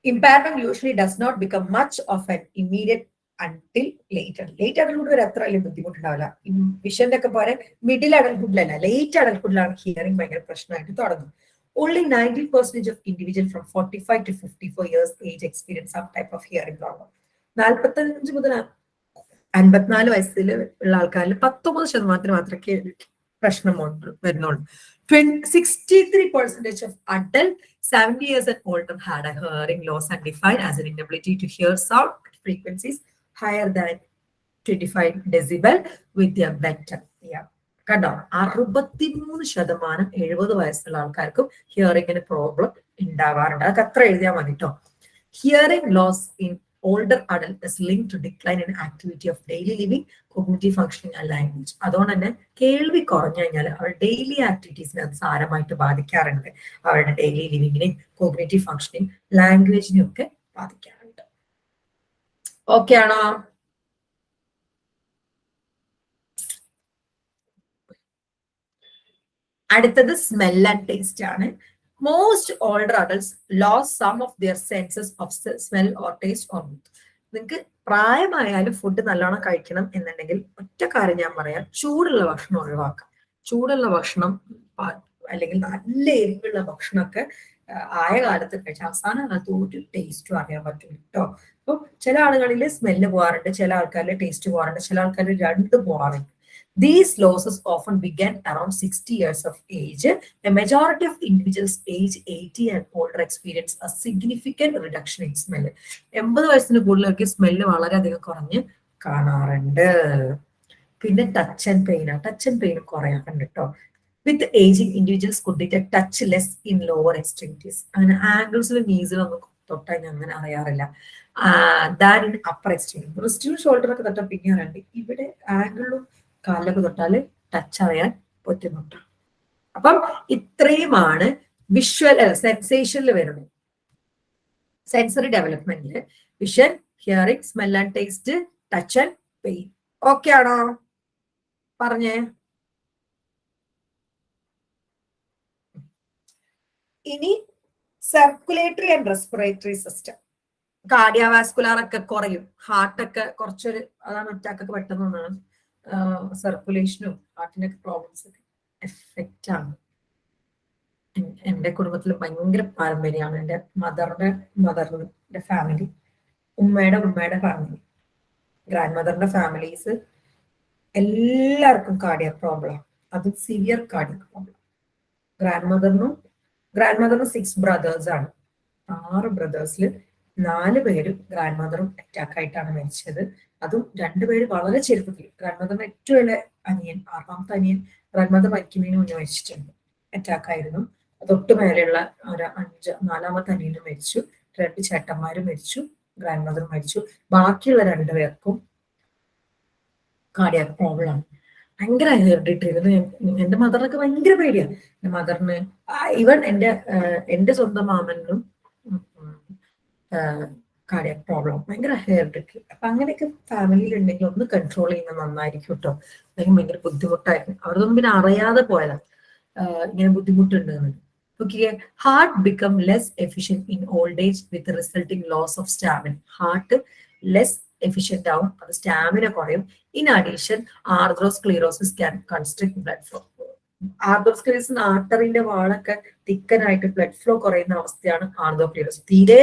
Impairment usually does not become much of an immediate until later. Late adulthood വരെ അത്ര വലിയ ബുദ്ധിമുട്ടുണ്ടാവില്ല. വിഷന്റെ ഒക്കെ പോലെ മിഡിൽ അഡൽഹുഡിലല്ല, ലേറ്റ് അഡൽഹുഡിലാണ് ഹിയറിംഗ് ഭയങ്കര പ്രശ്നമായിട്ട് തുടങ്ങും. Only 19% of individuals from 45 to 54 years age experience some type of hearing problem. 45 മുതൽ 54 വയസ്സിൽ ഉള്ള ആൾക്കാരിൽ 19% മാത്രമേ പ്രശ്നം വരുന്നുള്ളൂ. 63% of adult 70 years and older had a hearing loss and defined as an inability to hear sound frequencies higher than 25 decibel with a better ear. കണ്ടോ, 63% 70 വയസ്സുള്ള ആൾക്കാർക്കും ഹിയറിംഗിന് പ്രോബ്ലം ഉണ്ടാവാറുണ്ട്. അതൊക്കെ അത്ര എഴുതിയാൽ മതി കേട്ടോ. Hearing loss in older adult is linked to decline in activity of daily living, cognitive functioning and language. അതുകൊണ്ട് തന്നെ കേൾവി കുറഞ്ഞു കഴിഞ്ഞാൽ അവരുടെ ഡെയിലി ആക്ടിവിറ്റീസിനെ അത് സാരമായിട്ട് ബാധിക്കാറുണ്ട്. അവരുടെ ഡെയിലി ലിവിങ്ങിനെയും കോഗ്നിറ്റീവ് ഫങ്ഷനിങ്, ലാംഗ്വേജിനെയും ഒക്കെ ബാധിക്കാറുണ്ട്. ഓക്കെ ആണോ? അടുത്തത് സ്മെൽ ആൻഡ് ടേസ്റ്റ് ആണ്. Most older adults lost some of their senses of smell or taste or both. നിങ്ങൾക്ക് പ്രായമായാലും ഫുഡ് നല്ലോണം കഴിക്കണം എന്നുണ്ടെങ്കിൽ ഒറ്റ കാര്യം ഞാൻ പറയാം, ചൂടുള്ള ഭക്ഷണം ഒഴിവാക്കാം. ചൂടുള്ള ഭക്ഷണം അല്ലെങ്കിൽ നല്ല എരിവുള്ള ഭക്ഷണമൊക്കെ ആയ കാലത്ത് കഴിച്ചാൽ അവസാന കാലത്ത് ഒരു ടേസ്റ്റും അറിയാൻ പറ്റും കേട്ടോ. അപ്പൊ ചില ആളുകളിൽ സ്മെല്ല് പോകാറുണ്ട്, ചില ആൾക്കാരിൽ ടേസ്റ്റ് പോകാറുണ്ട്, ചില ആൾക്കാരിൽ രണ്ടും പോകാറുണ്ട്. These losses often began around 60 years of age. A majority of individuals age 80 and older experience a significant reduction in smell. 80 വയസ്സിന് കൂടുതലൊക്കെ സ്മെല്ല് വളരെയധികം കുറഞ്ഞ് കാണാറുണ്ട്. പിന്നെ ടച്ച് ആൻഡ് പെയിൻ കുറയാറുണ്ട് കേട്ടോ. With ageing individuals could detect touch less in lower extremities. അങ്ങനെ ആംഗിൾസിലും നീസിലൊന്നും തൊട്ടാൽ ഞാൻ അങ്ങനെ അറിയാറില്ല. ദാൻ ഇൻ അപ്പർ എക്സ്ട്രീം, റിസ്റ്റും ഷോൾഡറൊക്കെ തൊട്ടാൽ പിന്നെ അറിയാണ്ട്. ഇവിടെ ആംഗിളിലും കാലിലൊക്കെ തൊട്ടാല് ടച്ച് അറിയാൻ ബുദ്ധിമുട്ടാണ്. അപ്പം ഇത്രയുമാണ് വിഷ്വൽ സെൻസേഷനിൽ വരുന്നത്. സെൻസറി ഡെവലപ്മെന്റില് vision, hearing, smell and taste, touch and pain. Okay ആണോ? പറഞ്ഞേ. ഇനി circulatory and respiratory system. Cardiovascular ഒക്കെ കുറയും, ഹാർട്ടൊക്കെ കുറച്ചൊരു, അതാണ് അറ്റാക്കൊക്കെ പെട്ടെന്ന് ഒന്നാണ്. സർക്കുലേഷനും ഹാർട്ടിനൊക്കെ പ്രോബ്ലംസ് ഒക്കെ എഫക്റ്റ് ആണ്. എൻ്റെ കുടുംബത്തിൽ ഭയങ്കര പാരമ്പര്യമാണ്. എൻ്റെ മദറിന്റെ ഫാമിലി, ഉമ്മയുടെ ഫാമിലി, ഗ്രാൻഡ് മദറിന്റെ ഫാമിലീസ് എല്ലാവർക്കും കാർഡിയക് പ്രോബ്ലം. അത് സിവിയർ കാർഡിയക് പ്രോബ്ലം. ഗ്രാൻഡ് മദറിന് 6 ബ്രദേഴ്സ് ആണ്. 6 ബ്രദേഴ്സിൽ 4 പേരും ഗ്രാൻഡ് മദറും അറ്റാക്ക് ആയിട്ടാണ് മരിച്ചത്. അതും 2 പേര് വളരെ ചെറുപ്പത്തിൽ. ഗ്രാൻഡ് മദറിന് ഏറ്റവും ഇളയ അനിയൻ, 6ാമത്തെ അനിയൻ ഗ്രാൻഡ് മദർ മരിക്കുന്നതിന് മുന്നേ മരിച്ചിട്ടുണ്ട്, അറ്റാക്ക് ആയിരുന്നു. തൊട്ട് മേലെയുള്ള ഒരു 4ാമത്തെ അനിയനും മരിച്ചു, 2 ചേട്ടന്മാരും മരിച്ചു, ഗ്രാൻഡ് മദർ മരിച്ചു. ബാക്കിയുള്ള 2 പേർക്കും കാർഡിയാക് പ്രോബ്ലം ആണ്. ഭയങ്കര ഹെറിഡിറ്ററി. എന്റെ മദറിനൊക്കെ ഭയങ്കര പേടിയാണ്. എന്റെ മദറിന് ഈവൻ എന്റെ സ്വന്തം മാമനും കാർഡിയാക് പ്രോബ്ലം, ഭയങ്കര ഹെറിഡിറ്ററി. അപ്പൊ അങ്ങനെയൊക്കെ ഫാമിലിയിൽ ഉണ്ടെങ്കിൽ ഒന്ന് കൺട്രോൾ ചെയ്യുന്നത് നന്നായിരിക്കും കേട്ടോ. അല്ലെങ്കിൽ ഭയങ്കര ബുദ്ധിമുട്ടായിരുന്നു. അവരൊന്നും പിന്നെ അറിയാതെ പോയതാണ് ഇങ്ങനെ ബുദ്ധിമുട്ടുണ്ട്. Okay, heart become less efficient in old age with the resulting loss of stamina. Heart less efficient ആവും, അത് സ്റ്റാമിന കുറയും. In addition, atherosclerosis can constrict blood flow. Atherosclerosis ആർട്ടറിന്റെ വാളൊക്കെ തിക്കനായിട്ട് ബ്ലഡ് ഫ്ലോ കുറയുന്ന അവസ്ഥയാണ് ആർതോസ്ക്ലീറോസിസ്. തീരെ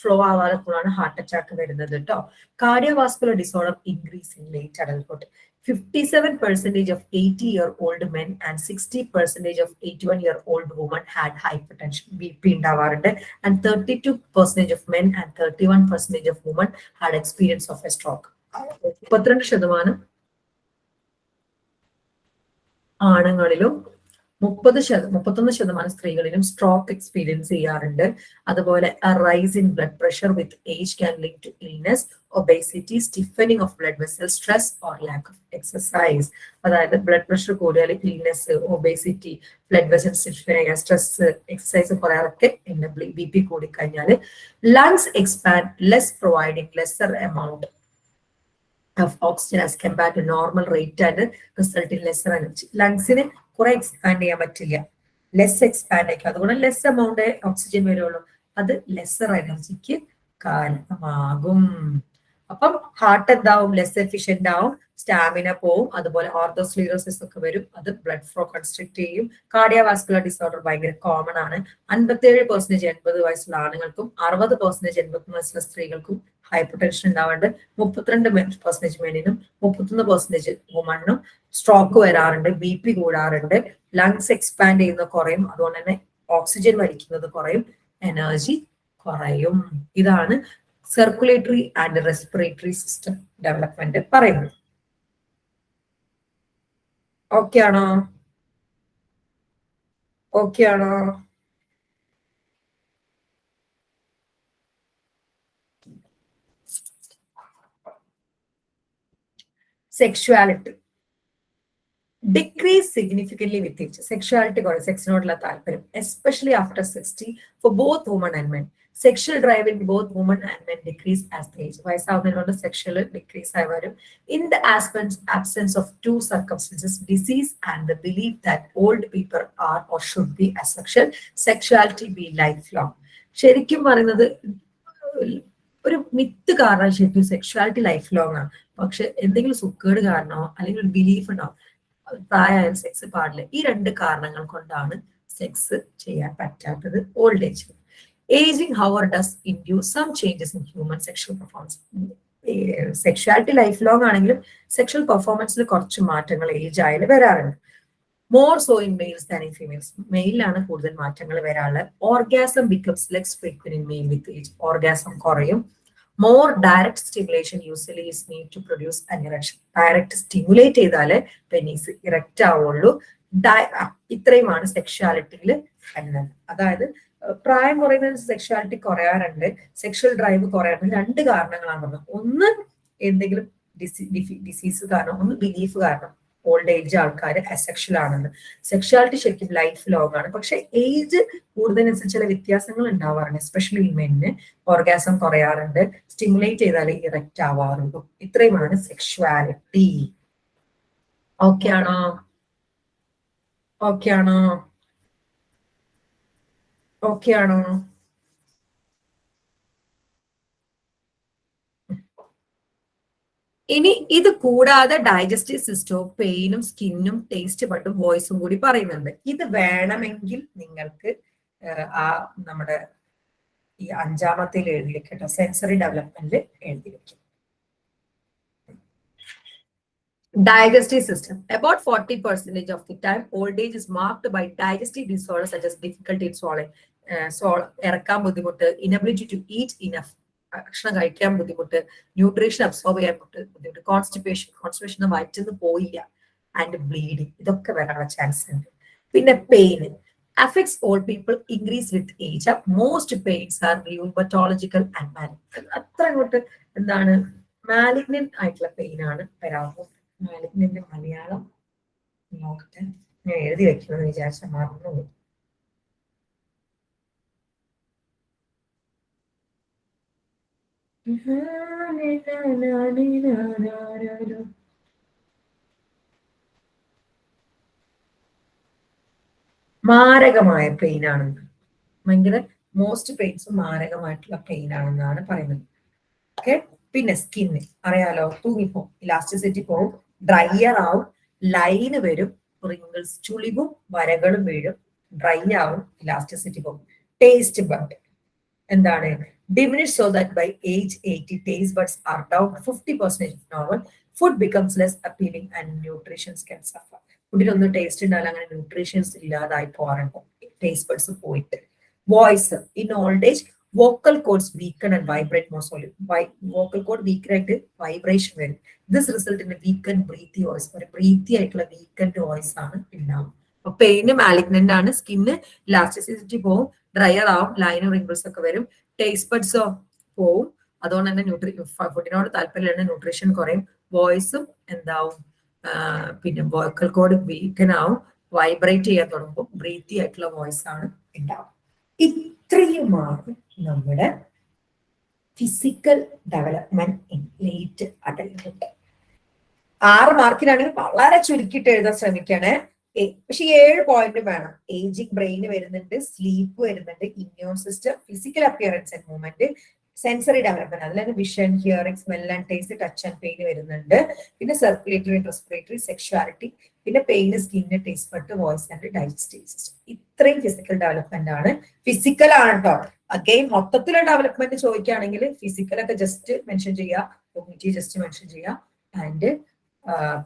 ഫ്ലോ ആവാതെപ്പോഴാണ് ഹാർട്ട് അറ്റാക്ക് വരുന്നത് കേട്ടോ. Cardiovascular disorder increase in late adulthood. 57% of 80-year-old men and 60% of 81-year-old women had hypertension. BP ഉണ്ടാവാറുണ്ട്. And 32% of men and 31% of women had experience of a stroke. 32% ആണുങ്ങളിലും 31% സ്ത്രീകളിലും stroke experience ചെയ്യാറുണ്ട്. അതുപോലെ rise in blood pressure with age can link to illness, obesity, stiffening of blood vessel, stress or lack of exercise. അതായത് blood pressure കൂടിയാൽ illness, obesity, blood vessel stiffening, stress, exercise കുറയാറൊക്കെ BP കൂടിക്കഴിഞ്ഞാൽ. Lungs expand less, providing lesser amount of oxygen as compared to normal rate and result in lesser energy. ലങ്സിന് കുറെ expand ചെയ്യാൻ പറ്റില്ല, less expand ആയിരിക്കും. അതുകൊണ്ട് less amount oxygen വരുള്ളൂ, അത് lesser എനർജിക്ക് കാരണമാകും. അപ്പം ഹാർട്ട് എന്താവും, ലെസ് എഫിഷ്യന്റ് ആവും, സ്റ്റാമിന പോവും, അതുപോലെ ആർതോസ്ക്ലീറോസിസ് ഒക്കെ വരും, അത് ബ്ലഡ് ഫ്ലോ കൺസ്ട്രിക്ട് ചെയ്യും. കാർഡിയോവാസ്കുലർ ഡിസോർഡർ ഭയങ്കര കോമൺ ആണ്. 57% 80 വയസ്സുള്ള ആണുങ്ങൾക്കും 60% 83 വയസ്സുള്ള സ്ത്രീകൾക്കും ഹൈപ്പർ ടെൻഷൻ ഉണ്ടാവാറുണ്ട്. 32% മെനിനും 31% വുമണിനും സ്ട്രോക്ക് വരാറുണ്ട്, BP കൂടാറുണ്ട്, ലങ്സ് എക്സ്പാൻഡ് ചെയ്യുന്ന കുറയും, അതുകൊണ്ട് തന്നെ ഓക്സിജൻ വലിക്കുന്നത് കുറയും, എനർജി കുറയും. ഇതാണ് circulatory and respiratory system development പറയുന്നത്. ഓക്കെ ആണോ? ഓക്കെ ആണോ? Sexuality decrease significantly with age. Sexuality or sex നോടുള്ള താല്പര്യം, especially after 60 for both women and men. Sexual drive in both women and men decrease as the age. വയസ്സാവുന്നതിനോട് sexual decrease ആയി വരും. In the absence of two circumstances, disease and the belief that old people are or should be asexual, sexuality be lifelong. ശരിക്കും പറയുന്നത് ഒരു myth കാരണം ശരിക്കും sexuality life long ആണ്. പക്ഷെ എന്തെങ്കിലും സുക്കേട് കാരണമോ അല്ലെങ്കിൽ ഒരു ബിലീഫ് ഉണ്ടാവും, പ്രായമായ സെക്സ് പാടില്ല. ഈ 2 കാരണങ്ങൾ കൊണ്ടാണ് സെക്സ് ചെയ്യാൻ പറ്റാത്തത് old age. Ageing however does induce some changes in human sexual performance. Sexuality life long ആണെങ്കിലും സെക്ഷൽ പെർഫോമൻസിൽ കുറച്ച് മാറ്റങ്ങൾ ഏജ് ആയാലും വരാറുണ്ട്. More so in males than in females. മെയിലാണ് കൂടുതൽ മാറ്റങ്ങൾ വരാറുള്ളത്. Orgasm becomes less frequent in male with age. Orgasm കുറയും. More direct stimulation usually is need to produce an erection. Direct stimulate ചെയ്താലേ പെനീസ് ഇറക്റ്റ് ആവുള്ളൂ. ഇത്രയുമാണ് സെക്ഷുവാലിറ്റിയിൽ വരുന്നത്. അതായത് പ്രായം കുറയുന്ന സെക്ഷുവാലിറ്റി കുറയാറുണ്ട്, സെക്ഷൽ ഡ്രൈവ് കുറയാറുണ്ട്. 2 കാരണങ്ങളാണ് പറഞ്ഞത്. ഒന്ന് എന്തെങ്കിലും ഡിസീസ് കാരണം, ഒന്ന് ബിലീഫ് കാരണം ഓൾഡ് ഏജ് ആൾക്കാർ അസെക്ഷൽ ആണെന്ന്. സെക്ഷുവാലിറ്റി ശരിക്കും ലൈഫ് ലോങ് ആണ്. പക്ഷെ ഏജ് കൂടുന്നതിനനുസരിച്ച് ചില വ്യത്യാസങ്ങൾ ഉണ്ടാവാറുണ്ട്. എസ്പെഷ്യലി മെന്നിന് ഓർഗാസം കുറയാറുണ്ട്, സ്റ്റിമുലേറ്റ് ചെയ്താൽ ഇറക്റ്റ് ആവാറുള്ളൂ. ഇത്രയുമാണ് സെക്ഷുവാലിറ്റി. ഓക്കെ ആണോ? ഓക്കെ ആണോ? ഓക്കെ ആണോ? ഇനി ഇത് കൂടാതെ ഡൈജസ്റ്റീവ് സിസ്റ്റവും പെയിനും സ്കിന്നും ടേസ്റ്റ് ബട്ടും വോയിസും കൂടി പറയുന്നുണ്ട്. ഇത് വേണമെങ്കിൽ നിങ്ങൾക്ക് ആ നമ്മുടെ ഈ 5ാമത്തിൽ എഴുതി വെക്കട്ടോ, സെൻസറി ഡെവലപ്മെന്റ് എഴുതി വെക്കും. Digestive system. About 40% of the time, old age is marked by digestive disorders such as difficulty in swallowing, ഇറക്കാൻ ബുദ്ധിമുട്ട്, inability to eat enough, ഭക്ഷണം കഴിക്കാൻ ബുദ്ധിമുട്ട്, ന്യൂട്രീഷൻ അബ്സോർബ് ചെയ്യാൻ ബുദ്ധിമുട്ട്, കോൺസ്റ്റിപ്പേഷൻ വയറ്റിന്ന് പോയില്ല, ആൻഡ് ബ്ലീഡിങ്, ഇതൊക്കെ വരാനുള്ള ചാൻസ് ഉണ്ട്. പിന്നെ pain, affects all people, increase with age. Most pains are rheumatological and malignant. അത്ര അങ്ങോട്ട് എന്താണ് മാലിഗ്നന്റ് ആയിട്ടുള്ള പെയിൻ ആണ് വരാറുള്ളത്. മാലിഗ്നന്റ് മലയാളം നോക്കട്ടെ, ഞാൻ എഴുതി വെക്കണമെന്ന് വിചാരിച്ച മറന്നു. മാരകമായ പെയിൻ ആണെന്ന്, ഭയങ്കര മോസ്റ്റ് പെയിൻസും മാരകമായിട്ടുള്ള പെയിൻ ആണെന്നാണ് പറയുന്നത്. ഓക്കെ, പിന്നെ സ്കിന്ന് അറിയാലോ, തൂങ്ങിപ്പോവും, ഇലാസ്റ്റിസിറ്റി പോവും, ഡ്രൈയർ ആവും, ലൈന് വരും, റിങ്കിൾസ് ചുളിവും വരകളും വീഴും, ഡ്രൈ ആവും, ഇലാസ്റ്റിസിറ്റി പോവും. ടേസ്റ്റ് ബഡ് എന്താണ് diminished so that by age 80 taste buds are down to 50% normal. Food becomes less appealing and nutrition can suffer. ഫുഡിലൊന്നും ടേസ്റ്റ് ഉണ്ടായാലും അങ്ങനെ ന്യൂട്രീഷൻസ് ഇല്ലാതായി പോകാറുണ്ട്, ടേസ്റ്റ് ബഡ്സ് പോയിട്ട്. Voice in old age vocal cords weaken and vibrate more solid. Vocal cord weaken ആയിട്ട് vibration വരും. This result in weaken breathy voice, breathy ആയിട്ടുള്ള weakened voice ആണ് ഉണ്ടാവും. അപ്പൊ പെയിന് മാലിഗ്നന്റ് ആണ്, സ്കിന്ന് ഇലാസ്റ്റിസിറ്റി പോവും, ഡ്രയർ ആവും, ലൈനും റിങ്കിൾസ് ഒക്കെ വരും, ടേസ്റ്റ് ബഡ്സോ പോവും. അതുകൊണ്ട് തന്നെ ഫുഡിനോട് താല്പര്യമുള്ള ന്യൂട്രീഷൻ കുറയും, വോയിസും എന്താവും, പിന്നെ വോക്കൽ കോഡ് വീക്കൻ ആവും, വൈബ്രേറ്റ് ചെയ്യാൻ തുടങ്ങുമ്പോൾ ബ്രീത്തി ആയിട്ടുള്ള വോയിസ് ആണ് ഉണ്ടാവും. ഇത്രയുമാണ് നമ്മുടെ physical development in late adulthood. 6 മാർക്കിനാണെങ്കിൽ വളരെ ചുരുക്കിയിട്ട് എഴുതാൻ ശ്രമിക്കണേ. പക്ഷെ 7 പോയിന്റ് വേണം. ഏജിങ് ബ്രെയിൻ വരുന്നുണ്ട്, സ്ലീപ്പ് വരുന്നുണ്ട്, immune system, physical appearance and movement, sensory development, അതിലാണ് vision, hearing, smell and taste, touch and pain വരുന്നുണ്ട്, പിന്നെ സർക്കുലേറ്ററി ആൻഡ് റെസ്പിറേറ്ററി, സെക്ഷുവാലിറ്റി, പിന്നെ pain, skin, taste bud, voice and digestive system. ഇത്രയും physical development ആണ്. Physical ആണ് കേട്ടോ. Again മൊത്തത്തിലുള്ള development ചോദിക്കുകയാണെങ്കിൽ ഫിസിക്കലൊക്കെ ജസ്റ്റ് മെൻഷൻ ചെയ്യുക, കോഗ്നിറ്റീവ് ജസ്റ്റ് മെൻഷൻ ചെയ്യുക, ആൻഡ്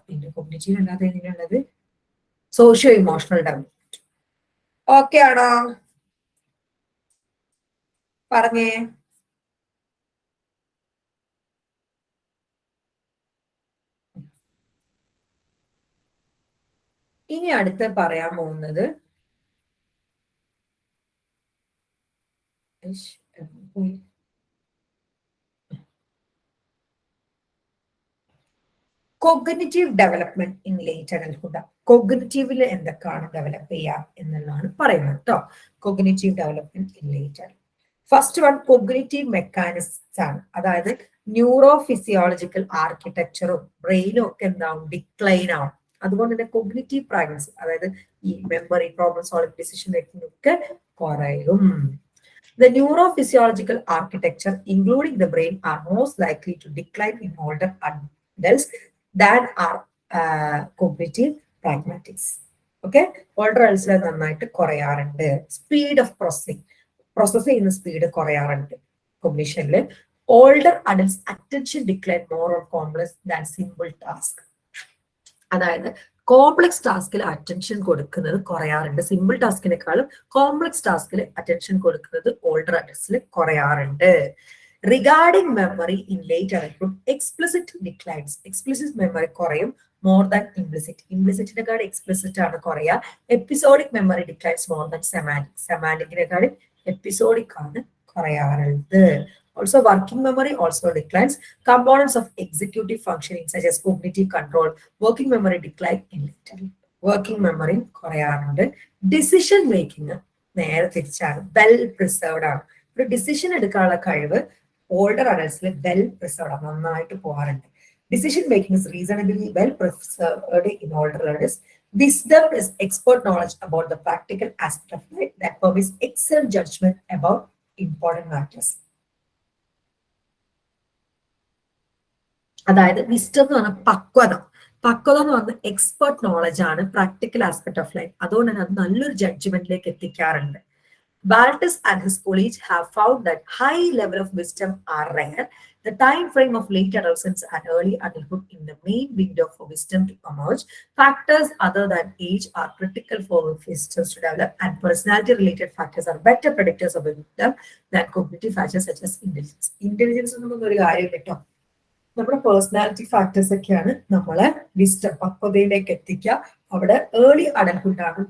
പിന്നെ കോഗ്നിറ്റീവ് അല്ലാതെ എങ്ങനെയുള്ളത് സോഷ്യോ ഇമോഷണൽ ഡെവലപ്മെന്റ്. ഓക്കെ ആണോ? പറഞ്ഞേ. ഇനി അടുത്ത് പറയാൻ പോകുന്നത് cognitive development in late adulthood. കോഗ്നിറ്റീവിൽ എന്തൊക്കെയാണ് ഡെവലപ്പ് ചെയ്യുക എന്നുള്ളതാണ് പറയുന്നത് കേട്ടോ. Cognitive development in late adulthood. First one cognitive mechanisms ആണ്. അതായത് ന്യൂറോ ഫിസിയോളജിക്കൽ ആർക്കിടെക്ചറും ബ്രെയിനും ഒക്കെ എന്താവും, ഡിക്ലൈൻ ആവും. അതുകൊണ്ട് തന്നെ കോഗ്നിറ്റീവ് പ്രാക്ടീസ്, അതായത് ഈ memory, problem solving, decision making ഒക്കെ കുറയും. The neurophysiological architecture, including the brain, are most likely to decline in older adults than are cognitive pragmatics. Okay, older adults നന്നായിട്ട് കുറയാറുണ്ട്. സ്പീഡ് ഓഫ് പ്രോസസ് ചെയ്യുന്ന speed കുറയാറുണ്ട് കോഗ്നിഷനിൽ. Older adults attention decline more on complex than simple task. അതായത് complex ടാസ്കിൽ attention കൊടുക്കുന്നത് കുറയാറുണ്ട്, simple ടാസ്കിനേക്കാളും കോംപ്ലക്സ് ടാസ്കിൽ അറ്റൻഷൻ കൊടുക്കുന്നത് ഓൾഡർ അഡൽട്സിൽ കുറയാറുണ്ട്. Regarding memory in late adulthood explicit declines. Explicit memory കുറയും മോർ ദാൻ ഇംപ്ലിസിറ്റ്. ഇംപ്ലിസിറ്റിനെക്കാൾ എക്സ്പ്ലിസിറ്റ് ആണ് കുറയുക. Episodic memory declines more than semantic. സെമാൻറ്റിക്കിനെക്കാളും എപ്പിസോഡിക് ആണ് കുറയാറുള്ളത്. Also, working memory also declines. Components of executive functioning such as cognitive control, working memory decline in later. Working memory കുറയാറുണ്ട്. Decision making നേരെ തിരിച്ചാണ്, well preserved ആണ്. ഒരു decision എടുക്കാനുള്ള കഴിവ് ഓൾഡർ അഡൽട്സിൽ വെൽ പ്രിസർവ്ഡ് ആണ്, നന്നായിട്ട് പോകാറുണ്ട്. Decision making is reasonably well preserved in older adults. Wisdom is expert knowledge about the practical aspect of life that permits excellent judgment about important matters. അതായത് wisdom എന്ന് പറഞ്ഞാൽ പക്വത. പക്വത എന്ന് പറഞ്ഞാൽ എക്സ്പെർട്ട് നോളജ് ആണ്, പ്രാക്ടിക്കൽ ആസ്പെക്ട് ഓഫ് ലൈഫ്. അതുകൊണ്ട് തന്നെ അത് നല്ലൊരു ജഡ്ജ്മെന്റിലേക്ക് എത്തിക്കാറുണ്ട്. Baltus and his colleagues have found that high level of wisdom are rare. The time frame of late adolescence and early adulthood in the main window for wisdom to emerge. Factors other than age are critical for wisdom to develop, and personality-related factors are better predictors of wisdom than cognitive factors such as intelligence. Intelligence എന്നൊന്നും ഒരു കാര്യമില്ല കേട്ടോ. നമ്മുടെ personality factors ഒക്കെയാണ് നമ്മളെ wisdom പക്വതയിലേക്ക് എത്തിക്കുക. അവിടെ early adulthood ആണ്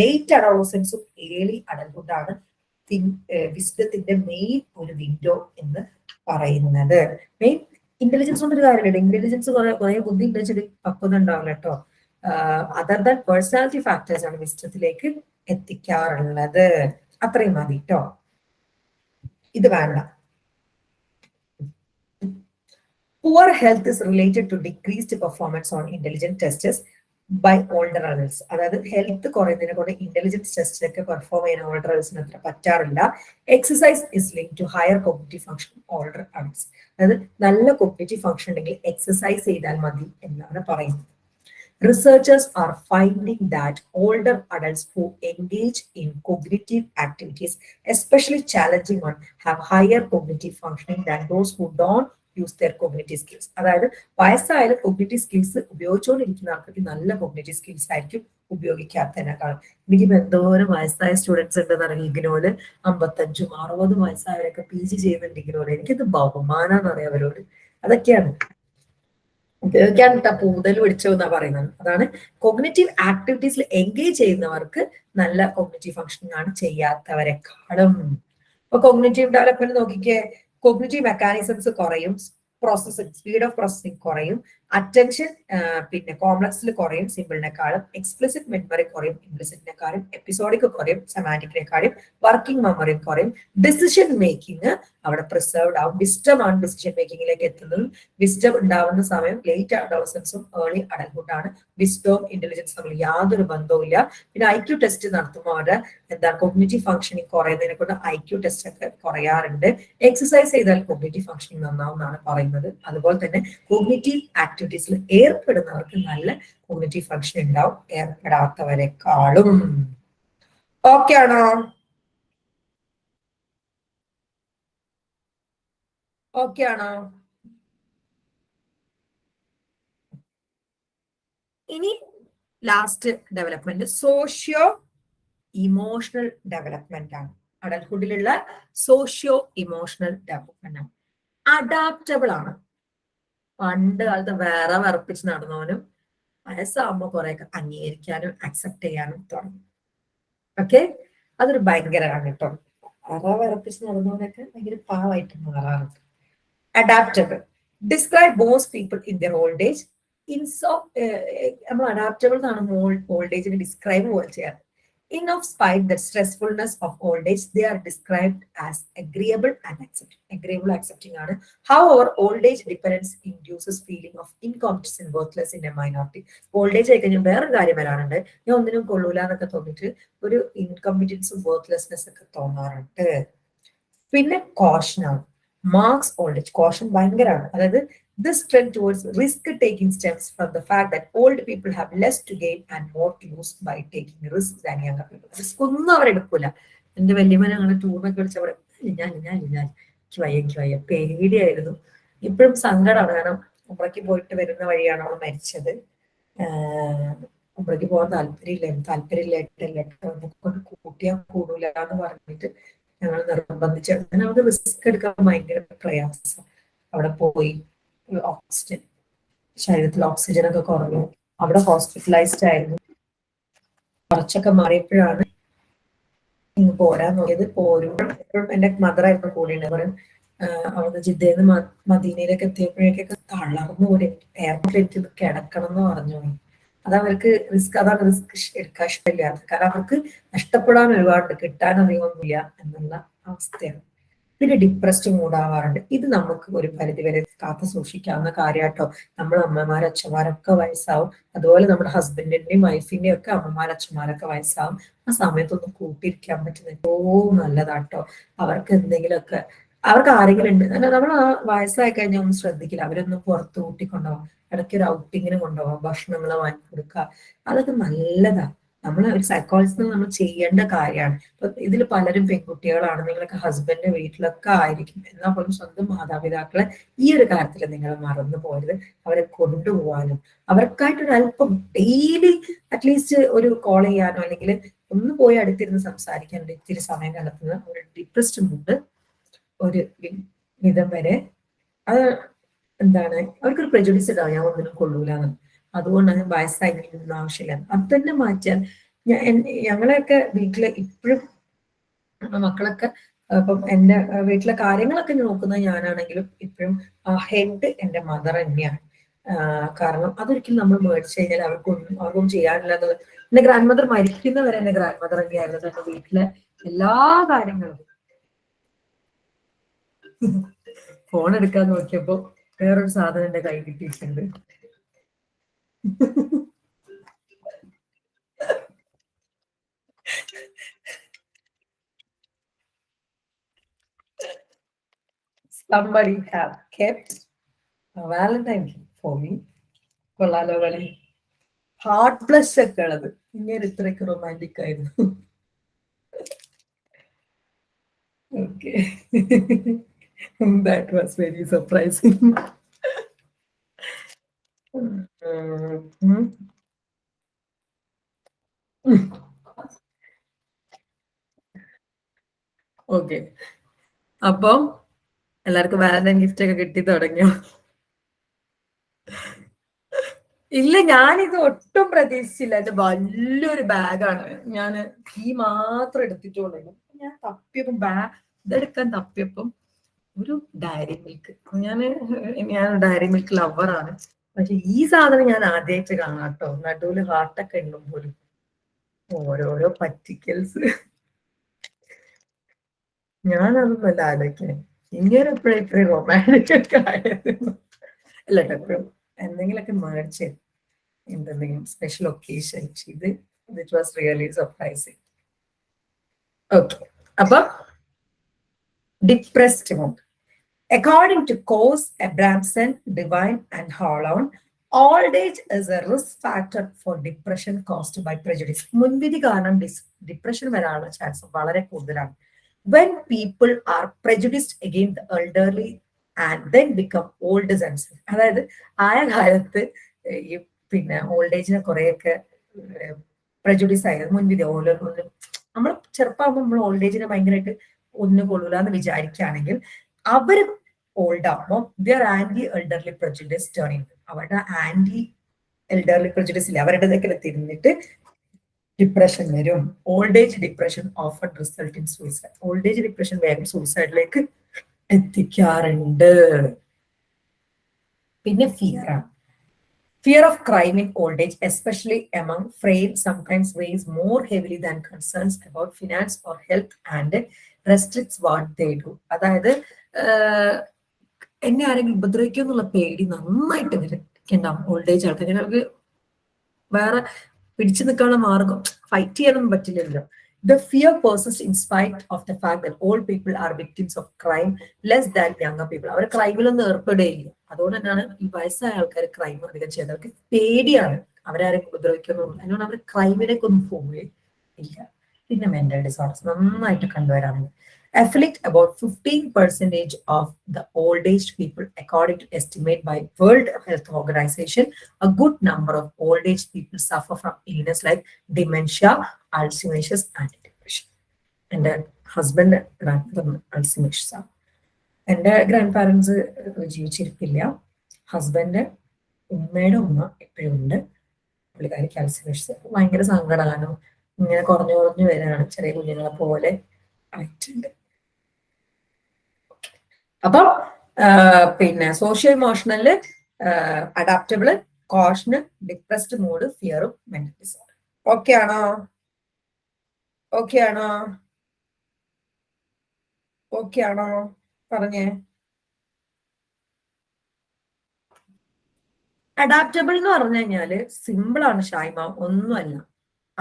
ലേറ്റ് അഡോളസൻസും ഏർലി അഡൽഹുഡ് ആണ് വിസ്ഡത്തിന്റെ മെയിൻ ഒരു വിൻഡോ എന്ന് പറയുന്നത്. മെയിൻ ഇന്റലിജൻസ് കൊണ്ടൊരു കാര്യമില്ല. ഇന്റലിജൻസ് കുറെ ബുദ്ധി ഉണ്ടെങ്കിൽ പക്വത ഉണ്ടാവില്ല കേട്ടോ. അതർ ദാൻ പേഴ്സണാലിറ്റി ഫാക്ടേഴ്സ് ആണ് വിസ്റ്റത്തിലേക്ക് എത്തിക്കാറുള്ളത്. അത്രയും മതി കേട്ടോ. ഇത് വേണ്ട. Poor health is related to decreased performance on intelligent tests by older adults. അതായത് ഹെൽത്ത് കുറയുന്നതിനെ കൊണ്ട് ഇന്റലിജൻസ് ടെസ്റ്റിലൊക്കെ പെർഫോം ചെയ്യുന്ന ഓൾഡർ അഡൽസിന് അത്ര പറ്റാറില്ല. Exercise is link to higher cognitive function older adults. അതായത് നല്ല കോഗ്നിറ്റീവ് ഫംഗ്ഷൻ ഉണ്ടെങ്കിൽ എക്സസൈസ് ചെയ്താൽ മതി എന്നാണ് പറയുന്നത്. Researchers are finding that older adults who engage in cognitive activities, especially challenging ones, have higher cognitive functioning than those who don't use their cognitive skills. അതായത് വയസ്സായാലും cognitive skills ഉപയോഗിച്ചുകൊണ്ടിരിക്കുന്ന ആൾക്കാർക്ക് നല്ല cognitive skills ആയിരിക്കും ഉപയോഗിക്കാത്തതിനേക്കാളും. എനിക്കിപ്പോ എന്തോരം വയസ്സായ സ്റ്റുഡൻസ് ഉണ്ടെന്ന് അറിയാം. ഇഗ്നോയില് 55, 60 വയസ്സായവരൊക്കെ PG ചെയ്യുന്നുണ്ട് ഇഗ്നോയില്. എനിക്കത് ബഹുമാനാന്ന് അറിയാം അവരോട്. അതൊക്കെയാണ് ഉപയോഗിക്കാൻ പൂതൽ പിടിച്ചു എന്നാ പറയുന്നത്. അതാണ് കോഗ്നിറ്റീവ് ആക്ടിവിറ്റീസിൽ എൻഗേജ് ചെയ്യുന്നവർക്ക് നല്ല കോഗ്നിറ്റീവ് ഫംഗ്ഷനിങ് ആണ് ചെയ്യാത്തവരെക്കാളും. ഇപ്പൊ കോഗ്നിറ്റീവ് ഡെവലപ്മെന്റ് നോക്കിക്കേ, കോഗ്നിറ്റീവ് മെക്കാനിസംസ് കുറയും, പ്രോസസ്സിംഗ് സ്പീഡ് ഓഫ് പ്രോസസ്സിംഗ് കുറയും, അറ്റൻഷൻ പിന്നെ കോംപ്ലക്സിൽ കുറയും സിമ്പിളിനെക്കാളും, എക്സ്പ്ലിസിറ്റ് മെമ്മറി കുറയും ഇംപ്ലിസിറ്റിനെക്കാളും, എപ്പിസോഡിക് കുറയും സെമാൻറ്റിക്കിനെക്കാളും, വർക്കിംഗ് മെമ്മറി കുറയും, ഡിസിഷൻ മേക്കിംഗ് അവിടെ പ്രിസർവ്ഡ് ആവും. വിസ്റ്റം ആണ് ഡിസിഷൻ മേക്കിങ്ങിലേക്ക് എത്തുന്നതും. വിസ്റ്റം ഉണ്ടാവുന്ന സമയം ലേറ്റ് അഡോളസൻസും ഏർലി അഡൽഹുഡ് ആണ്. വിസ്റ്റവും ഇന്റലിജൻസ് തമ്മിൽ യാതൊരു ബന്ധവും ഇല്ല. പിന്നെ IQ ടെസ്റ്റ് നടത്തുമ്പോൾ അവരുടെ കോഗ്നിറ്റീവ് ഫംഗ്ഷനിങ് കുറയുന്നതിനെ കൊണ്ട് IQ ടെസ്റ്റ് ഒക്കെ കുറയാറുണ്ട്. എക്സസൈസ് ചെയ്താൽ കോഗ്നിറ്റീവ് ഫംഗ്ഷനിങ് നന്നാവും എന്നാണ് പറയുന്നത്. അതുപോലെ തന്നെ കോഗ്നിറ്റീവ് ആക്ടിവിറ്റീസിൽ ഏർപ്പെടുന്നവർക്ക് നല്ല കോഗ്നിറ്റീവ് ഫംഗ്ഷൻ ഉണ്ടാവും ഏർപ്പെടാത്തവരെക്കാളും. ഓക്കെ ആണോ? ഓക്കെ ആണോ? ഇനി last development socio emotional development ആണ്. അഡൽഹുഡിലുള്ള സോഷ്യോ ഇമോഷണൽ ഡെവലപ്മെന്റ് ആണ്. അഡാപ്റ്റബിൾ ആണ്. പണ്ട് കാലത്ത് വേറെ വിറപ്പിച്ച് നടന്നവനും വയസ്സാകുമ്പോൾ കുറെയൊക്കെ അംഗീകരിക്കാനും അക്സെപ്റ്റ് ചെയ്യാനും തുടങ്ങി. ഓക്കെ, അതൊരു ഭയങ്കരമാണ് കേട്ടോ. വേറെ വിറപ്പിച്ച് നടന്നവനൊക്കെ ഭയങ്കര പാവായിട്ട് മാറാറുണ്ട്. Adaptable describe most people in there old age. നമ്മൾ അഡാപ്റ്റബിൾ എന്നാണ് ഓൾഡ് ഏജിനെ ഡിസ്ക്രൈബ് പോലെ ചെയ്യാറ്. In of spite the stressfulness of old age, they are described as agreeable and accepting. Agreeable, accepting ആണ്. However, old age dependence induces feeling of incompetence and worthless in a minority. Old age ആയി കഴിഞ്ഞാൽ വേറൊരു കാര്യം വരാറുണ്ട്. ഞാൻ ഒന്നിനും കൊള്ളൂല എന്നൊക്കെ തോന്നിട്ട് ഒരു ഇൻകോമ്പറ്റൻസും വർത്ത്ലെസ്നെസ് ഒക്കെ തോന്നാറുണ്ട്. പിന്നെ കോഷൻ ആണ്. Marks old age. കോഷൻ ഭയങ്കരമാണ്. അതായത് this trend towards risk taking stems from the fact that old people have less to gain and more to lose by taking risks than younger people. Risk ഒന്നും അവരെടുക്കൂല. എന്റെ വല്യമ്മനെ അങ്ങനെ ടൂറിനൊക്കെ വിളിച്ചവർ എനിക്ക് വയ്യ പേടിയായിരുന്നു. ഇപ്പോഴും സങ്കടമാണ്. കാരണം ഉമ്രയ്ക്ക് പോയിട്ട് വരുന്ന വഴിയാണ് അവൾ മരിച്ചത്. ഉമ്രയ്ക്ക് പോകാൻ താല്പര്യമില്ലായിട്ടല്ല കൂട്ടിയാൽ കൂടൂല എന്ന് പറഞ്ഞിട്ട് ഞങ്ങൾ നിർബന്ധിച്ചു. അങ്ങനെ അവർക്ക് റിസ്ക് എടുക്കാൻ ഭയങ്കര പ്രയാസം. അവിടെ പോയി ഓക്സിജൻ ശരീരത്തിൽ ഓക്സിജൻ ഒക്കെ കുറഞ്ഞു. അവിടെ ഹോസ്പിറ്റലൈസ്ഡ് ആയിരുന്നു. കുറച്ചൊക്കെ മാറിയപ്പോഴാണ് ഇങ്ങ് പോരാൻ നോക്കിയത്. പോരുമ്പോൾ എന്റെ മദറായിരുന്നു കൂടെ പറയും. അവിടുന്ന് ജിദ്ദന്ന് മദീനയിലേക്ക് എത്തിയപ്പോഴേക്കൊക്കെ തളർന്നു പോലെ. എയർപോർട്ടിൽ എനിക്ക് കിടക്കണം എന്ന് പറഞ്ഞു. അതവർക്ക് റിസ്ക്, അതാണ് റിസ്ക് എടുക്കാൻ ഇഷ്ടമില്ലാത്ത. കാരണം അവർക്ക് നഷ്ടപ്പെടാൻ ഒരുപാട്, കിട്ടാൻ അറിയൊന്നുമില്ല എന്നുള്ള അവസ്ഥയാണ്. പിന്നെ ഡിപ്രസ്ഡ് മൂഡാവാറുണ്ട്. ഇത് നമുക്ക് ഒരു പരിധിവരെ കാത്തു സൂക്ഷിക്കാവുന്ന കാര്യമാട്ടോ. നമ്മൾ അമ്മമാരും അച്ഛന്മാരൊക്കെ വയസ്സാവും. അതുപോലെ നമ്മുടെ ഹസ്ബൻഡിന്റെയും വൈഫിന്റെയും ഒക്കെ അമ്മമാരും അച്ഛന്മാരൊക്കെ വയസ്സാവും. ആ സമയത്തൊന്നും കൂട്ടിയിരിക്കാൻ പറ്റുന്ന ഏറ്റവും നല്ലതാട്ടോ. അവർക്ക് എന്തെങ്കിലുമൊക്കെ, അവർക്ക് ആരെങ്കിലും ഉണ്ട് നമ്മൾ ആ വയസ്സായി കഴിഞ്ഞാൽ ഒന്നും ശ്രദ്ധിക്കില്ല. അവരൊന്നും പുറത്ത് കൂട്ടിക്കൊണ്ടുപോകാം, ഇടയ്ക്ക് ഒരു ഔട്ടിങ്ങിന് കൊണ്ടുപോകാം, ഭക്ഷണങ്ങൾ വാങ്ങി കൊടുക്കുക. അതൊക്കെ നല്ലതാ. നമ്മൾ ഒരു സൈക്കോളജിസ്റ്റ് നമ്മൾ ചെയ്യേണ്ട കാര്യമാണ്. ഇപ്പൊ ഇതിൽ പലരും പെൺകുട്ടികളാണ്. നിങ്ങളൊക്കെ ഹസ്ബൻഡിന്റെ വീട്ടിലൊക്കെ ആയിരിക്കും. എന്നാൽ പോലും സ്വന്തം മാതാപിതാക്കളെ ഈ ഒരു കാര്യത്തിൽ നിങ്ങൾ മറന്നു പോകരുത്. അവരെ കൊണ്ടുപോകാനും അവർക്കായിട്ടൊരു അല്പം ഡെയിലി അറ്റ്ലീസ്റ്റ് ഒരു കോൾ ചെയ്യാനോ അല്ലെങ്കിൽ ഒന്ന് പോയി അടുത്തിരുന്ന് സംസാരിക്കാനോ ഇത്തിരി സമയം കണ്ടെത്തുന്ന ഒരു ഡിപ്രസ്ഡ് മൂഡ് ഒരു വിധം വരെ അത് എന്താണ് അവർക്കൊരു പ്രജുഡിസ് ഉണ്ടാവും, ഞാൻ ഒന്നിനും കൊള്ളൂലെന്ന്. അതുകൊണ്ടാണ് വയസ്സായി നിൽക്കുന്ന ആവശ്യമില്ല. അത് തന്നെ മാറ്റാൻ ഞങ്ങളെയൊക്കെ വീട്ടില് ഇപ്പോഴും മക്കളൊക്കെ ഇപ്പം എന്റെ വീട്ടിലെ കാര്യങ്ങളൊക്കെ നോക്കുന്നത് ഞാനാണെങ്കിലും ഇപ്പോഴും ഹെഡ് എന്റെ മദർ തന്നെയാണ്. കാരണം അതൊരിക്കലും നമ്മൾ മേടിച്ചു കഴിഞ്ഞാൽ അവർക്കൊന്നും ചെയ്യാനില്ല എന്നുള്ളത്. എന്റെ ഗ്രാൻഡ് മദർ മരിക്കുന്നവരെ എന്റെ ഗ്രാൻഡ് മദർ തന്നെയായിരുന്നു എന്റെ വീട്ടിലെ എല്ലാ കാര്യങ്ങളും. ഫോൺ എടുക്കാൻ നോക്കിയപ്പോ വേറൊരു സാധനം എന്റെ കൈ കിട്ടിയിട്ടുണ്ട്. Somebody have kept a Valentine for me. കൊള്ളാലോ കളി. ഹാർട്ട് ബ്ലഷ് ഒക്കെ ഉള്ളത്. ഇങ്ങനെ ഇത്രയ്ക്ക് റൊമാൻറ്റിക് ആയിരുന്നു. Okay. That was very surprising. Okay, അപ്പം എല്ലാവർക്കും വാലന്റൈൻ ഗിഫ്റ്റ് ഒക്കെ കിട്ടി തുടങ്ങിയോ? ഇല്ല, ഞാനിത് ഒട്ടും പ്രതീക്ഷിച്ചില്ല. ഇത് വലിയൊരു ബാഗാണ്. ഞാൻ ഈ മാത്രം എടുത്തിട്ടുള്ളൂ. ഞാൻ തപ്പിയപ്പം ഇതെടുക്കാൻ തപ്പിയപ്പം ഒരു ഡയറി മിൽക്ക്. ഞാൻ ഡയറി മിൽക്ക് ലവറാണ്. പക്ഷെ ഈ സാധനം ഞാൻ ആദ്യമായിട്ട് കാണാം കേട്ടോ. നടുവില് ഹാർട്ടൊക്കെ ഉണ്ടും പോലും. ഓരോരോ പറ്റിക്കൽസ്. ഞാനതൊന്നല്ല ആലോചിക്കണേ, ഇങ്ങനെ എപ്പോഴും റൊമാൻറ്റിക് ഒക്കെ ആയത്. അല്ല കേട്ടോ, എപ്പോഴും എന്തെങ്കിലുമൊക്കെ മേടിച്ച് എന്തെങ്കിലും സ്പെഷ്യൽ ഒക്കേഷൻ ഇത് it was really surprising. Okay, അപ്പൊ depressed mood. According to Coase, Abramson, Devine, and Holland, old age is a risk factor for depression caused by prejudice. മുൻവിധി കാരണം ഡിപ്രഷൻ വരാനുള്ള ചാൻസ് വളരെ കൂടുതലാണ്. When people are prejudiced against the elderly and then become old themselves. അതായത് ആയ കാലത്ത് ഈ പിന്നെ old ഏജിനെ കുറെയൊക്കെ പ്രജുഡിസ് ആയത് മുൻവിധി. നമ്മൾ ചെറുപ്പമാകുമ്പോൾ നമ്മൾ ഓൾഡ് ഏജിനെ ഭയങ്കരമായിട്ട് ഒന്നും കൊള്ളൂല എന്ന് വിചാരിക്കുകയാണെങ്കിൽ അവര് ഓൾഡ് ആകുമ്പോൾ there anti elderly prejudice turn ചെയ്യും. അവരുടെ ആന്റി എൽഡർലി പ്രജുഡിസ് ഇല്ല, അവരുടേതൊക്കെ തിരിഞ്ഞിട്ട് ഡിപ്രഷൻ വരും. Old age depression often result in suicide. Old age depression വേഗം സൂയിസൈഡിലേക്ക് എത്തിക്കാറുണ്ട്. പിന്നെ ഫിയർ ആണ്. Fear of crime in old age, especially among frail, sometimes weighs more heavily than concerns about finance or health and restricts what they do. അതായത് എന്നെ ആരെങ്കിലും ഉപദ്രവിക്കും എന്നുള്ള പേടി നന്നായിട്ട് ഉണ്ടാവും ഓൾഡ് ഏജ് ആൾക്കാർ. ഞങ്ങൾക്ക് വേറെ പിടിച്ചു നിൽക്കാനുള്ള മാർഗം ഫൈറ്റ് ചെയ്യാനൊന്നും പറ്റില്ലല്ലോ. The fear persists in spite of the fact that old people are victims of crime less than younger people. അവർ ക്രൈമിലൊന്നും ഏർപ്പെടുകയില്ല. അതുകൊണ്ട് തന്നെയാണ് ഈ വയസ്സായ ആൾക്കാർ ക്രൈം അധികം ചെയ്യുന്നത്. അവർക്ക് പേടിയാണ് അവരാരെയും ഉപദ്രവിക്കുന്നു. അതുകൊണ്ട് അവർ ക്രൈമിലേക്ക് ഒന്നും പോവുകയും ഇല്ല. പിന്നെ മെന്റൽ ഡിസോർഡേഴ്സ് നന്നായിട്ട് കണ്ടുവരാറുണ്ട്. Afflict about 15% of the old age people, according to estimate by World Health Organization. A good number of old age people suffer from illness like dementia, Alzheimer's, and depression. എൻ്റെ husband Alzheimer's ആണ്. എൻ്റെ grand parents ജീവിച്ചിരിപ്പില്ല. Husband ഉമ്മയുടെ ഉമ്മ എപ്പോഴും ഉണ്ട്. പുള്ളിക്കാരിക്ക് Alzheimer's. ഭയങ്കര സങ്കടമാണ്. ഇങ്ങനെ കുറഞ്ഞു വരികയാണ്. ചെറിയ കുഞ്ഞുങ്ങളെ പോലെ ആയിട്ടുണ്ട്. അപ്പം പിന്നെ socio emotional, adaptable, caution, depressed mood, ഫിയറും മെന്റൽ ഡിസോർഡർ. ഓക്കെ ആണോ? ഓക്കെ ആണോ? ഓക്കെ ആണോ? പറഞ്ഞേ. അഡാപ്റ്റബിൾ എന്ന് പറഞ്ഞു കഴിഞ്ഞാല് സിമ്പിൾ ആണ് ഷായ്മ, ഒന്നുമല്ല.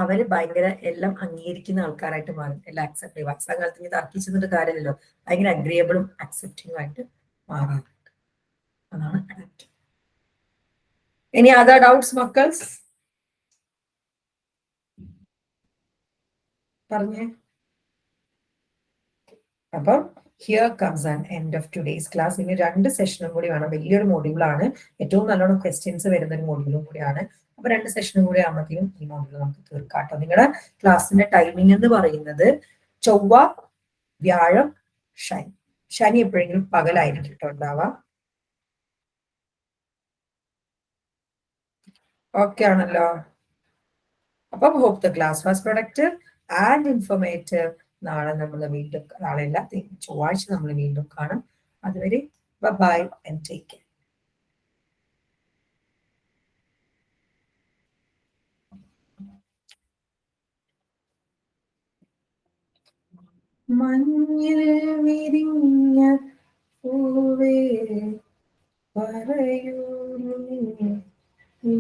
അവര് ഭയങ്കര എല്ലാം അംഗീകരിക്കുന്ന ആൾക്കാരായിട്ട് മാറും. എല്ലാം അക്സെപ്റ്റ് ചെയ്യും. വയസ്സാം കാലത്ത് ഇത് തർക്കിച്ചെന്നിട്ട് കാര്യമില്ലല്ലോ. ഭയങ്കര അഗ്രിയബിളും അക്സെപ്റ്റിംഗും ആയിട്ട് മാറാറുണ്ട്. അതാണ് അഡാപ്റ്റബിൾ. Any other doubts, മക്കൾസ്? പറഞ്ഞേ. അപ്പം here comes an end of today's class. ഇനി 2 സെഷനും കൂടി വേണം. വലിയൊരു മോഡ്യൂളാണ്. ഏറ്റവും നല്ലോണം ക്വസ്റ്റ്യൻസ് വരുന്ന ഒരു മോഡ്യൂളും കൂടിയാണ്. അപ്പൊ 2 സെഷനും കൂടി ആകുമ്പോഴത്തേക്കും ഈ മോഡ്യൂൾ നമുക്ക് തീർക്കാട്ടോ. നിങ്ങളുടെ ക്ലാസ്സിന്റെ ടൈമിംഗ് എന്ന് പറയുന്നത് ചൊവ്വ, വ്യാഴം, ശനി. ശനി എപ്പോഴെങ്കിലും പകലായിരിക്കും കേട്ടോ ഉണ്ടാവുക. ഓക്കെ ആണല്ലോ. അപ്പം hope the class was productive and informative. നാളെ നമ്മൾ വീണ്ടും, നാളെ അല്ല, ചൊവ്വാഴ്ച നമ്മൾ വീണ്ടും കാണും. അതുവരെ ബൈ ആൻഡ് ടേക്ക് കെയർ. മഞ്ഞിൽ വിരിഞ്ഞ പൂവേ പറയൂ നീ